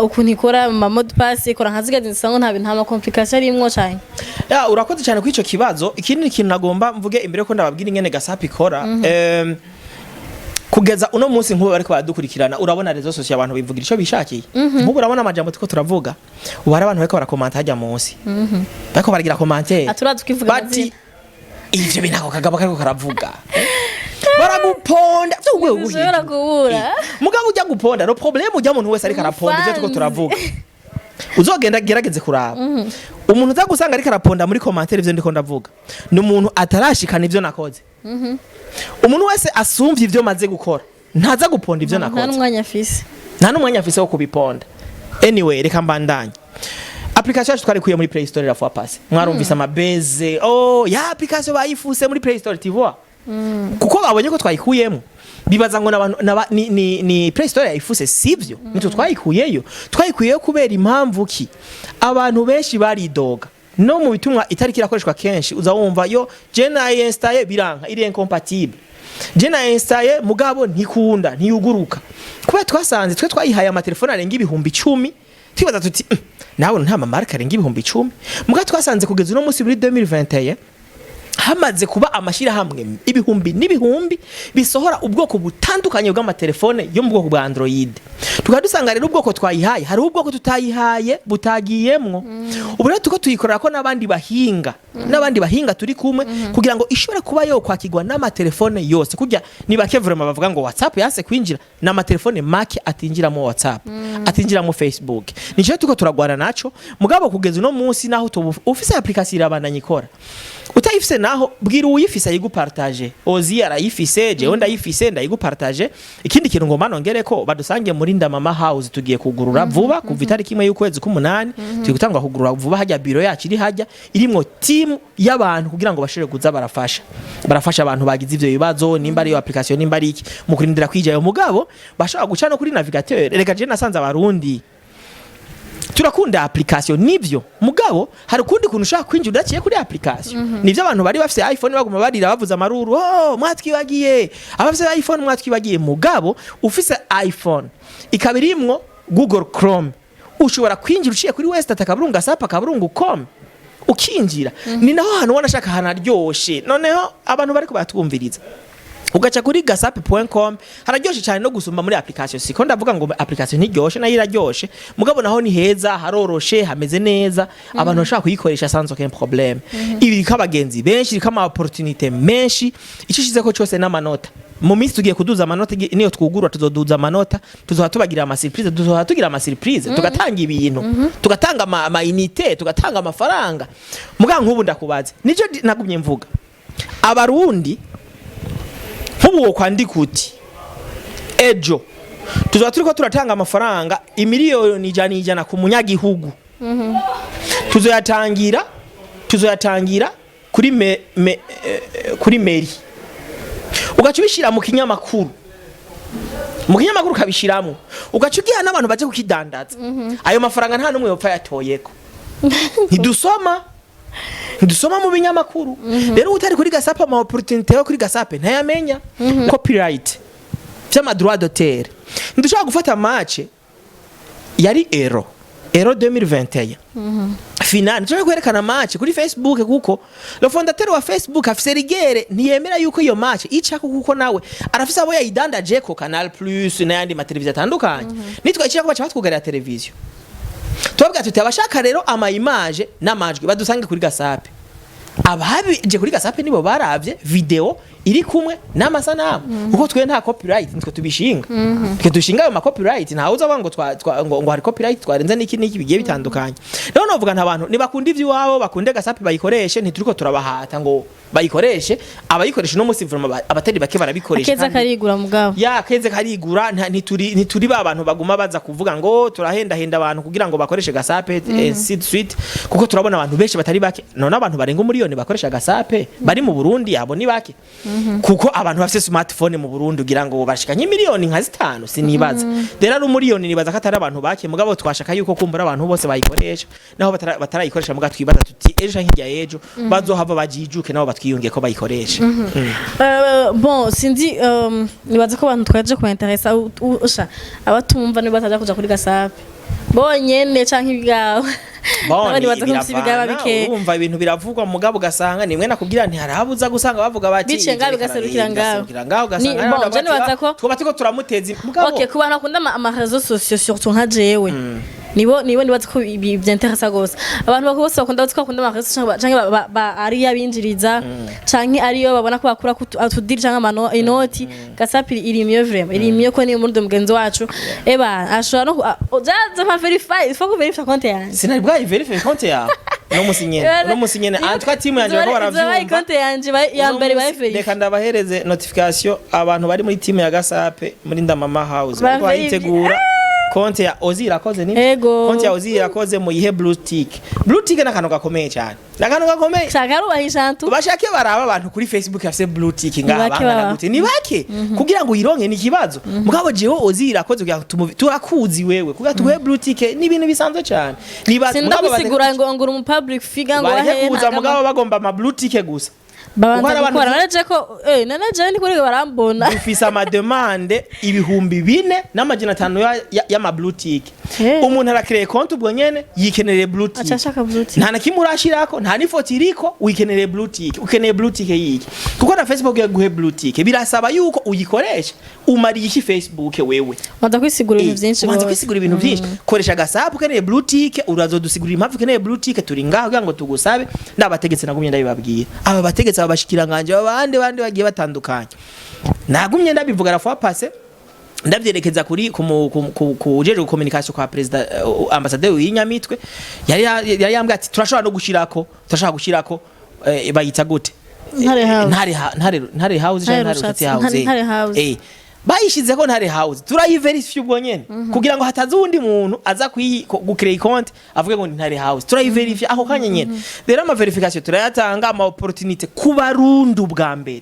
ukuntu ikora ma mode pass ikora nkazigazi nsango nta ma complication arimwo cyane ya urakoze cyane kuri ico kibazo ikindi kintu nagomba mvuge imbere ko ndababwira ingene Gasape ikora kugeza uno munsi nk'ubu bariko baradukurikirana urabona rezo sosiyo abantu bivugira ico bishakiye nk'ubu urabona amajambo tuko turavuga ubu hari abantu bariko barakomanta hajya munsi bariko baragira commentaire aturaza ukivuga bati ivyo binako kagabo kariko karavuga baraguponda vyo wewe ushobora guhura mugabo ujya guponda no problem ujya muntu wese ariko araponda ivyo tuko turavuga uzogenda gerageze kuraba umuntu uzagusanga ariko araponda muri commentaire ivyo ndiko ndavuga ni umuntu atarashikana ivyo nakoze umuntu wese asumvye ivyo maze gukora ntaza guponda ivyo nakoze nta n'umwanya afise wo kubiponda anyway reka mbandanye application twari kuye muri Play Store la fois passé mwarumvise amabeze ya application bayifuse muri Play Store tu vois kuko babonye ko twayikuyemo bibaza ngo ni Play Store yayifuse sivyo nitwe twayikuyeyo kubera impamvu ki abantu benshi baridoga no mu bitumwa itariki irakoreshwa kenshi uzawumva yo je na installe biranka iri incompatible je na installe mugabo ntikunda ntiyuguruka kuba twasanze twe twayihaye amatelefone arenga ibihumbi 10 twibaza tuti nawe nta mamarka arenga ibihumbi 10 mugabo twasanze kugeza no munsi muri 2021 hamaze kuba amashira hamwe ibihumbi n'ibihumbi bisohora ubwoko butandukanye bw'amatelefone yo mu bwoko bwa Android tukadusanga rero ubwoko twayihaye hari ubwoko tutayihaye butagiyemwo ubu rero tuko tuyikorera ko n'abandi bahinga turi kumwe kugira ngo ishobore kuba yo kwakirwa n'amatelefone yose kujya niba kevrema bavuga ngo WhatsApp yase kwinjira n'amatelefone make atinjira mu WhatsApp atinjira mu Facebook nico tuko turagwana naco mugabo kugeza no munsi naho ufise application irabandanya ikora utayifise naho bwira uyifise ayigupartage ozi arayifise je onda yifise ndayigupartage ikindi kintu ngomba nongereko badusangiye muri Ndamama House tugiye kugurura vuba kuva itariki imwe y'ukwezi k'umunani tugiye gutangwa kugurura vuba hajya biro yacu iri hajya irimwo team y'abantu kugira ngo bashire kuza barafasha abantu bagize ivyo bibazo nimba ari yo application nimba ari iki mu kurindira kwijayo mugabo bashaka guca no kuri navigateur reka je nasanze abarundi turakunda application nivyo mugabo hari kundi kuntu ushaka kwinjira udaciye kuri application nivyo abantu bari bafise iPhone baguma barira bavuza amaruru mwatwibagiye abafise iPhone mwatwibagiye mugabo ufise iPhone ikabirimwo Google Chrome ushobora kwinjira uciye kuri West Gasape.com ukinjira ni naho hano wanashaka hanaryoshe noneho abantu bari kubatwumviriza ugaca kuri gasape.com hararyoshe cyane no gusumba muri application siko ndavuga ngo application ntiryoshe nayo iraryoshe mugabo naho ni heza haroroshe hameze neza abantu bashaka kuyikoresha sans aucun problème ibi kabagenzi benshi kama opportunité menshi icyo ko cyose n'amanota mu minsi tugiye kuduza amanota niyo twugurura tuzoduza amanota tuzohatubagira ama surprise tuzohatugira ama surprise tugatanga ibintu tugatanga ama unité tugatanga amafaranga mugabo nk'ubu ndakubaze nico nagumye mvuga abarundi nk'ubu kwandika uti ejo tuzoba turiko turatanga amafaranga imiliyoni ijana ku munyagihugu tuzoyatangira kuri meri ugaca ubishira mu kinyamakuru kabishiramo ugaca ugiha n'abantu baje kukidandaza ayo mafaranga nta n'umwe yopfa yatoyeko ntidusoma mu binyamakuru rero utari kuri Gasape ama opportunité yo kuri Gasape ntayamenya copyright vy'ama droit d'auteur ndushaka gufata match yari Euro 2021 finale nje kwerekana match kuri Facebook kuko le fondateur wa Facebook afise rigere ntiyemera yuko iyo match ica kuko nawe arafise abo yayidandaje ko Canal Plus n'ayandi mateleviziyo atandukanye nitwa ica ko bacha batwugarira televiziyo twabwa tuti abashaka rero ama image n'amajwi badusange kuri Gasape abaje kuri Gasape nibo baravye video iri kumwe n'amasanamu kuko twe nta copyright nitwe tubishinga twe dushinga ayo ma copyright nta uza ngo ngo hari copyright twarenze niki bigiye bitandukanye rero novuga nta bantu nibakunda ivy'iwabo bakunde Gasape bayikoreshe ntituriko turabahata ngo bayikoreshe abayikoresha no musi vraiment abatari bake barabikoresha keza karigura mugabo ya keze karigura ntituri ba bantu baguma baza kuvuga ngo turahenda abantu kugira ngo bakoreshe Gasape suite kuko turabona abantu benshi batari bake none abantu barenga umuriyoni bakoresha Gasape bari mu Burundi abo ni bake kuko abantu bafite smartphone mu Burundi ugira ngo bashikanye miliyoni nka 5 sinibaza rero ari umuriyoni nibaza ko atari abantu bake mugabo twashaka yuko kumbura abantu bose bayikoresha naho batarayikoresha muga twibaza tuti ejo hirya yejo bazohava bajijuke nabo batwiyungiye ko bayikoresha bon sinzi nibaza ko abantu twaje ku interesa usha abatumva niba bataja kuja kuri Gasape bonyene canke ibigawe boni urumva ibintu biravugwa mugabo gasanga nimwe nakubwira nti harabuza gusanga bavuga bati bicenga bigaserukira ngaho gasanga twoba tiko turamuteza mugabo okay ku bantu bakunda ama réseaux sociaux surtout nka jewe nibo nibaza ko byinteresa gose abantu bose bakunda ama réseaux sociaux canke ari yabinjiriza canke ariyo babona ko bakura utudiri canke amano inoti Gasape iri mieux vraiment iri mieux ko ni muri mugenzi wacu ashobora no jaza ma verify il faut que verify compte yanjye sinari bwayi verify compte yawe no musinyene antwa team yanje bako baravyumva compte yanje ya mbere bayiferi reka ndabahereze notification abantu bari muri team ya Gasape muri Ndamama House bako bayitegura konti ya Ozi irakoze ni konti ya Ozi irakoze mu ihe blue tick nakano gakomeye cyane nakano gakomeye shaka rubahishantu bashake baraba abantu kuri Facebook afise blue tick ngabangana gute ni bake kugira ngo ironke ni kibazo mugabo jewe Ozi irakoze kugira turakuzi wewe kugira tuwe blue tick ni ibintu bisanzwe cyane nibaza mugabo basigura ngo ngura mu public figure ngo bahe kuza mugabo bagomba ma blue tick gusa babanza gukora nanaje ko nanaje ni kuri barambona ufisa ama demande ibihumbi 4 n'amajana 5 ya ma blue tick umuntu arakire konti ubwo nyene yikenere blue tick achashaka blue tick nta nakimurashirako nta n'ifoto iriko wikenere blue tick ukeneye blue tick yiki kuko na Facebook yaguhe blue tick birasaba yuko uyikoresha umariye iki Facebook wewe wanda kwisigura ibintu byinshi wanda kwisigura ibintu byinshi koresha Gasape ukeneye blue tick urazodusigura impamvu ukeneye blue tick turi ngaho kugira ngo tugusabe ndabategetse nagumye ndabibabwira aba bategetse abashikiranganje abandi bagiye batandukanye nagumye ndabivuga rafa passe ndavyerekeza kuri kujeje communication kwa president ambassadeur w'Inyamitwe yari yambwiye ati turashobora no gushirako bayita gute ntare house bayishize ko ntare house turayiverify ubwo nyene kugira ngo hataza undi muntu aza gucreate compte avuge ngo ntare house turayiverify aho kanye nyene rero ama verification turayatanga ama opportunity ku Barundi ubwa mbere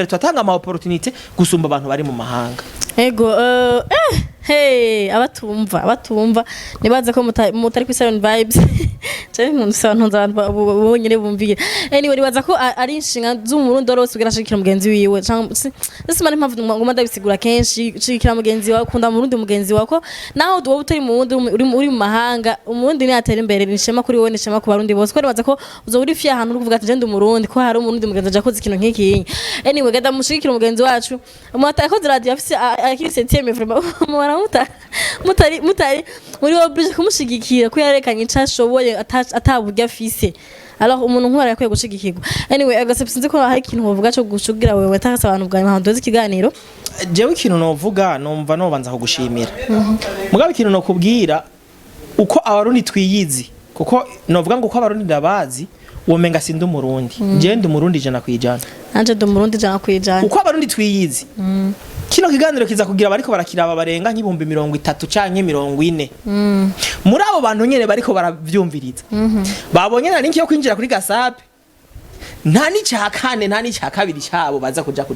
twatanga ama opportunity gusumba abantu bari mu mahanga ego abatumva nibaza ko mutari ku Salon Vibes cyane ntunza abantu bonyine bumviye anyway nibaza ko ari inshinga z'umurundi rose kugira ashikira mugenzi wiwe simari mpamvu ngo ndabisigura kenshi shikira mugenzi wawe kunda murundi mugenzi wako naho duwo utari mu wundi uri mu mahanga umurundi ni atera imbere nishema kuri wowe nishema ku Barundi bose ko nibaza ko uzo uri fi ahantu uvuga ati ndi umurundi ko hari umurundi mugenzi ajakoze ikintu nk'iki anyway gada mushikira mugenzi wacu umutakoze radio afise akiri 7e vraiment mutari muri oblige kumushigikira ko yarekanye icashoboye ataburya afise alors umuntu nkora yakwiye gushigikirwa anyway Gasape sinzi ko hari ikintu wovuga cyo gushugira wewe takasa abantu bwa mahandoze ikiganiro jewe ikintu novuga numva nobanza kugushimira mugabo ikintu nokubwira uko abarundi twiyizi kuko novuga ngo uko abarundi ndabazi womenga sindi umurundi je ndi umurundi jana kwijana anje ndi umurundi jana kwijana uko abarundi twiyizi kino kiganiro kiza kugira bariko barakiraba barenga nk'ibihumbi 30 canke 40 muri abo bantu nyene bariko baravyumviriza babonye nari nkiyo kwinjira kuri Gasape nta ni cya kane nta ni cya kabiri cyabo baza kujako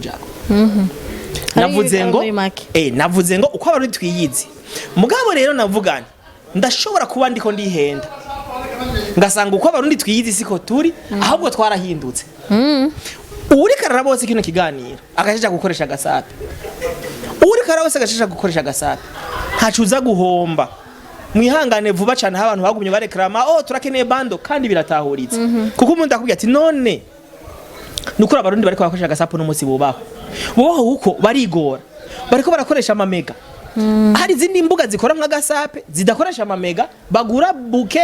navuze ngo uko abarundi twiyizi mugabo rero navugana ndashobora kuba ndiko ndihenda ngasanga uko abarundi twiyizi siko turi ahubwo twarahindutse uri karara bose kino kiganiro akashija gukoresha Gasape uri karara bose agashija gukoresha Gasape ntacuza guhomba mwihangane vuba cyane abantu bagumye barekrama turakeneye bando kandi biratahuritse kuko umuntu akubwiye ati none nukuri abarundi bariko bakoresha Gasape n'umunsi bubaho uko barigora bariko barakoresha amamega hari izindi mbuga zikora nka Gasape zidakoresha amamega bagura buke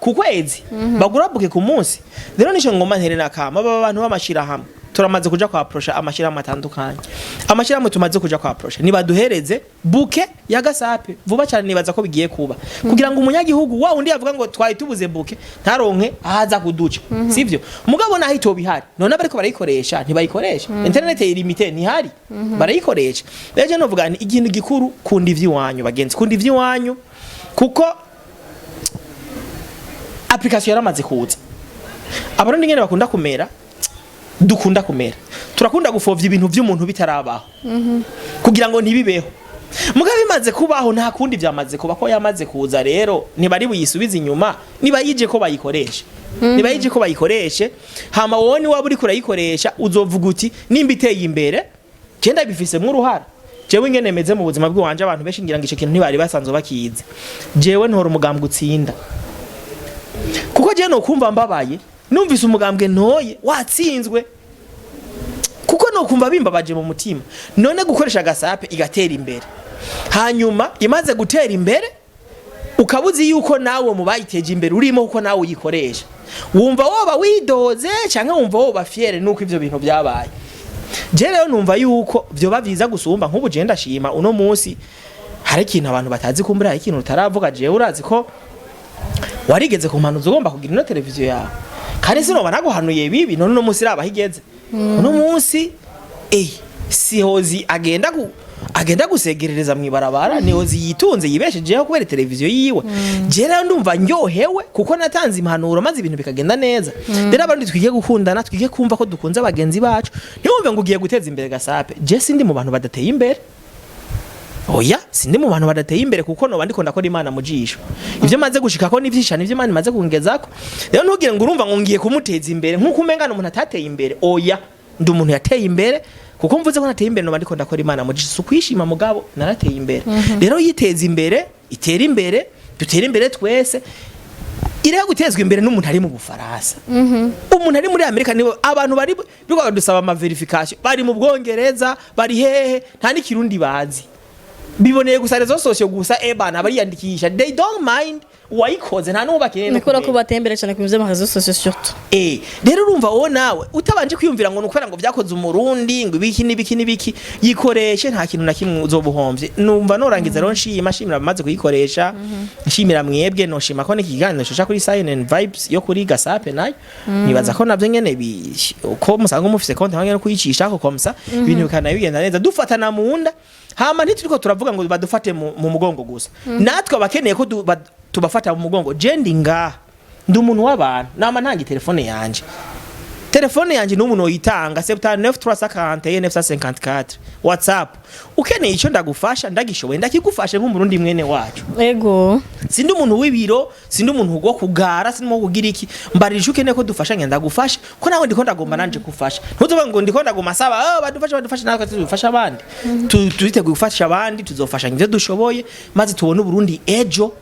ku kwezi bagura buke ku munsi rero nisho ngoma nterena kama abantu bamashira hamwe turamaze kuja kwa approach amashira matandukanye amashira tumaze kuja kwa approach nibaduhereze buke ya Gasape vuba cyane nibaza ko bigiye kuba kugira ngo umunyagihugu wa undi yavuga ngo twaye tubuze buke ntaronke ahaza kuduca sivyo mugabo naho ito bihari none bariko barayikoresha ntibayikoresha internet ilimite ntihari barayikoresha rero no vuga ni ikintu gikuru kundi ivy'iwanyu bagenzi kundi ivy'iwanyu kuko application yaramaze kuza abarundi ngene bakunda kumera dukunda kumera turakunda gufovya ibintu by'umuntu bitarabaho kugira ngo ntibibeho mugabe bimaze kubaho nta kundi byamaze kuba ko yamaze kuza rero ntibari buyisubiza inyuma nibayije ko bayikoresha nibayije ko bayikoreshe hama woni waba uri kurayikoresha uzovuga uti nimba iteye imbere genda bifisemo uruhara jewe ngene meze mu buzima bw'wanje abantu benshi ngira ngo ico kintu ntibari basanzwe bakize jewe ntora umugambwe utsinda kuko je no kumva mbabaye numvise umugambwe ntoye watsinzwe kuko no kumva bimbabaje mu mutima none gukoresha Gasape igatera imbere hanyuma imaze gutera imbere ukabuzi yuko nawe mu bayiteje imbere urimo kuko nawe uyikoresha wumva woba widoze cyangwa wumva woba fiere nuko ivyo bintu byabaye je rero numva yuko byo bavyiza gusumba nk'ubu je ndashima uno munsi hari ikintu abantu batazi kumbura hari ikintu utaravuga je urazi ko warigeze kumanuza ugomba kugira ino televiziyo yawe kandi sino banaguhanuye bibi none no munsi raba higeze uno munsi sihozi agenda gusegerereza mwibarabara nihozi yitunze yibeshejeho kubera televiziyo yiwe je rero ndumva nyohewe kuko natanze impanuro maze ibintu bikagenda neza rero abandi twige gukundana twige kumva ko dukunze abagenzi bacu niwumve ngo ugiye guteza imbere Gasape je sindi mu bantu badateye imbere oya sindi mu bantu badateye imbere kuko no bandiko ndakora Imana mujisho ivyo maze gushikako n'ivyishana ivyo Imana imaze kungezako rero ntugire ngo urumva ngo ngiye kumuteza imbere nkuko umengana umuntu atateye imbere oya ndi umuntu yateye imbere kuko mvuze ko nateye imbere no bandiko ndakora Imana mujisho kwishima mugabo narateye imbere rero yiteza imbere itera imbere dutera imbere twese iriho gutezwa imbere n'umuntu ari mu Bufaransa umuntu ari muri Amerika nibo abantu bari biko badusaba ama verification bari mu Bwongereza bari hehe nta n'ikirundi bazi biboneye gusa rezo sosio gusa bana bariyandikisha they don't mind wayikoze nta nuba kenene nikora ko batembere cyane kumize mu rezo sosio surtout rero urumva wo nawe utabanje kwiyumvira ngo nukwera ngo byakoze umurundi ngo ibiki yikoreshe nta kintu na kimwe uzobuhomvye numva norangiza rero nshimira bamaze kuyikoresha nshimira mwebwe no shima ko n'ikiganiro shosha kuri Sign and Vibes yo kuri Gasape nayo nibaza ko navyo nyene ko musanga mufise konti hamwe no kuyicisha ko komsa ibintu bikana bigenda neza dufatana mu nda hama ntituriko turavuga ngo badufate mu mugongo gusa natwe abakeneye ko tubafata mu mugongo je ndi ngaha ndi umuntu w'abantu nama ntanga telefone yanje n'umuntu oyitanga 79 WhatsApp ukeneye ico ndagufasha ndagishoboye ndakigufashe nk'umurundi mwene wacu ego sindi umuntu w'ibiro sindi umuntu wo kugara sindi mo kugira iki mbarije ukeneye ko dufashanya ndagufasha ko nawe ndiko ndagomba nanje kufasha ntuzoba ngo ndiko ndagoma saba badufasha natwe tuzufasha abandi turiteguye gufasha abandi tuzofashanya ivyo dushoboye maze tubone Burundi ejo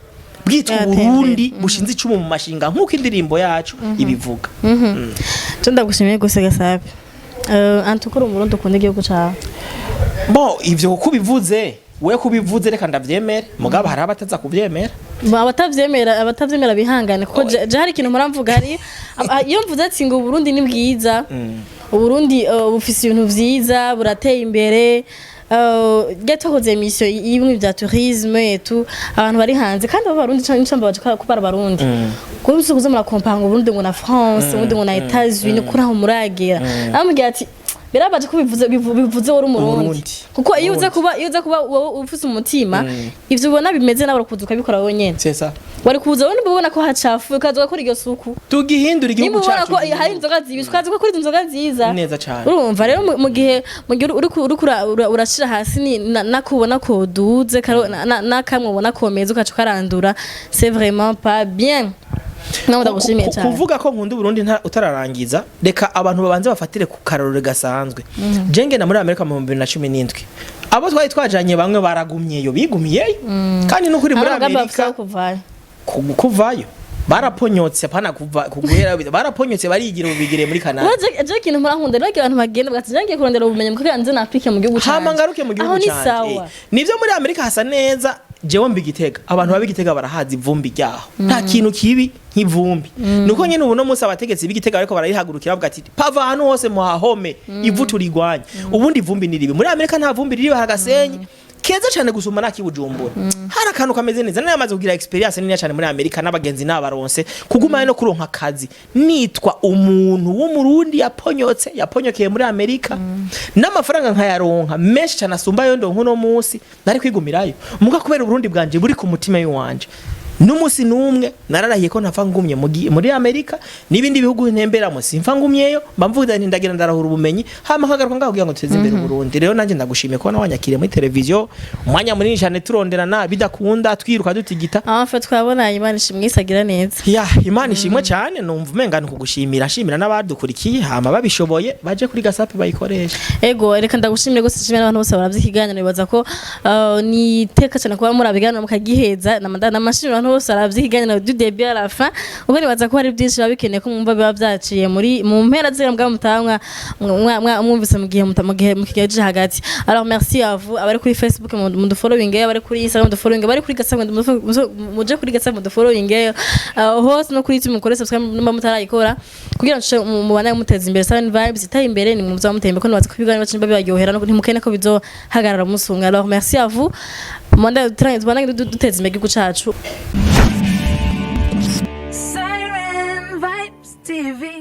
bwitwa Burundi bushinze icumu mu mashinga nkuko indirimbo yacu ibivuga ndagushimiye gose Gasape antukuru umurundi ukunda igihugu cyawe ivyo kubivuze we kubivuze reka ndavyemera mugabo hari abataza kuvyemera abatavyemera bihangane kuko je hari ikintu muramvuga hari iyo mvuze ati ngo Burundi ni bwiza Burundi bufise ibintu vyiza burateye imbere gatohoze emission imwe bya tourisme etu abantu bari hanze kandi abarundi cyane cyane baje kubara abarundi kuko kuzo mura compare Burundi ngo na France ubundi ngo na Etats-Unis kuri aho muragera amubwira ati birabaje ko bivuze wari umurundi kuko iyo uza kuba ufise umutima ivyo ubona bimeze nabara kuzuka bikora wonyene sesa wari kuza wone ubona ko hacafuye kazoga kuri iryo suku tugihindura igihugu cyacu niba hari inzoga zibishwa ko kuri inzoga nziza neza cyane urumva rero mu gihe urashira hasi nakubona ko duze nakamwe ubona ko meza ukacu karandura c'est vraiment pas bien kuvuga ko nkunda Burundi utararangiza reka abantu babanze bafatire ku karorero gasanzwe jenge na muri Amerika mu 2017 abo twari twajanye bamwe baragumyeyo bigumiyeyo kandi n'ukuri muri Amerika kuvayo baraponyotse pana kuguhera baraponyotse barigira ubigire muri Canada je kintu murankunda rero abantu bagenda bwati ngiye kurondera ubumenyi muko yanze na Afrika mu gihugu cyane hama ngaruke mu gihugu cyane nivyo muri Amerika hasa neza jewe mbigitega abantu babigitega barahazi ivumbi ryaho nta kintu kibi nk'ivumbi nuko nyene ubu no munsi abategetsi bigitega ariko barayihagurukira bavuga ati pava hano hose muhahome ivu turigwanya ubundi ivumbi niribe muri Amerika nta vumbi riri bahagasenye keza cyane gusuma nakibujumbura hari akantu kameze neza namaze kugira experience nini cyane muri Amerika n'abagenzi n'abaronse kuguma no kuronka akazi nitwa umuntu w'umurundi yaponyokeye muri Amerika n'amafaranga nkayaronka menshi cyane asumba yo ndonko no munsi nari kwigumirayo muga kubera uburundi bwanje buri ku mutima y'uwanje n'umusi numwe nararahiye ko ntapfa ngumye muri Amerika n'ibindi bihugu ntemberamo simfa ngumyeyo mbamvuga nti ndagira ndarahura ubumenyi hama kagaruka ngaho ngo tuteze imbere Burundi rero nanje ndagushimiye ko nawanyakire muri televiziyo umwanya munini cyane turondera na bidakunda twiruka dutigita afa twabona Imana ishimwe isagira neza ya Imana ishimwe cyane numva umengana kugushimira shimira n'abadukurikiye hama babishoboye baje kuri Gasape bayikoresha ego reka ndagushimire gose cyane abantu bose baravye ikiganiro bibaza ko ni teka cyane kuba muri abiganiro mukagiheza n'amashimira bose aravye ikiganiro du début à la fin ubwo nibaza ko hari byinshi babikeneye ko mwumva biba byaciye muri mu mpera zira mbwa mutangwa mwumvise mu gihe mu kigaje hagati alors merci à vous abari kuri Facebook mu following abari kuri Instagram mu following abari kuri Gasape muje kuri Gasape mu following hose no kuri YouTube mukore subscribe numba mutarayikora kugira ngo mubana muteza imbere 7 vibes itaye imbere ni muza mutembe ko nibaza ko ibiganiro bacimba bibaryohera no ntimukene ko bizohagarara musunga alors merci à vous mwanda duteza imbere igihugu cacu. Siren Vibes TV.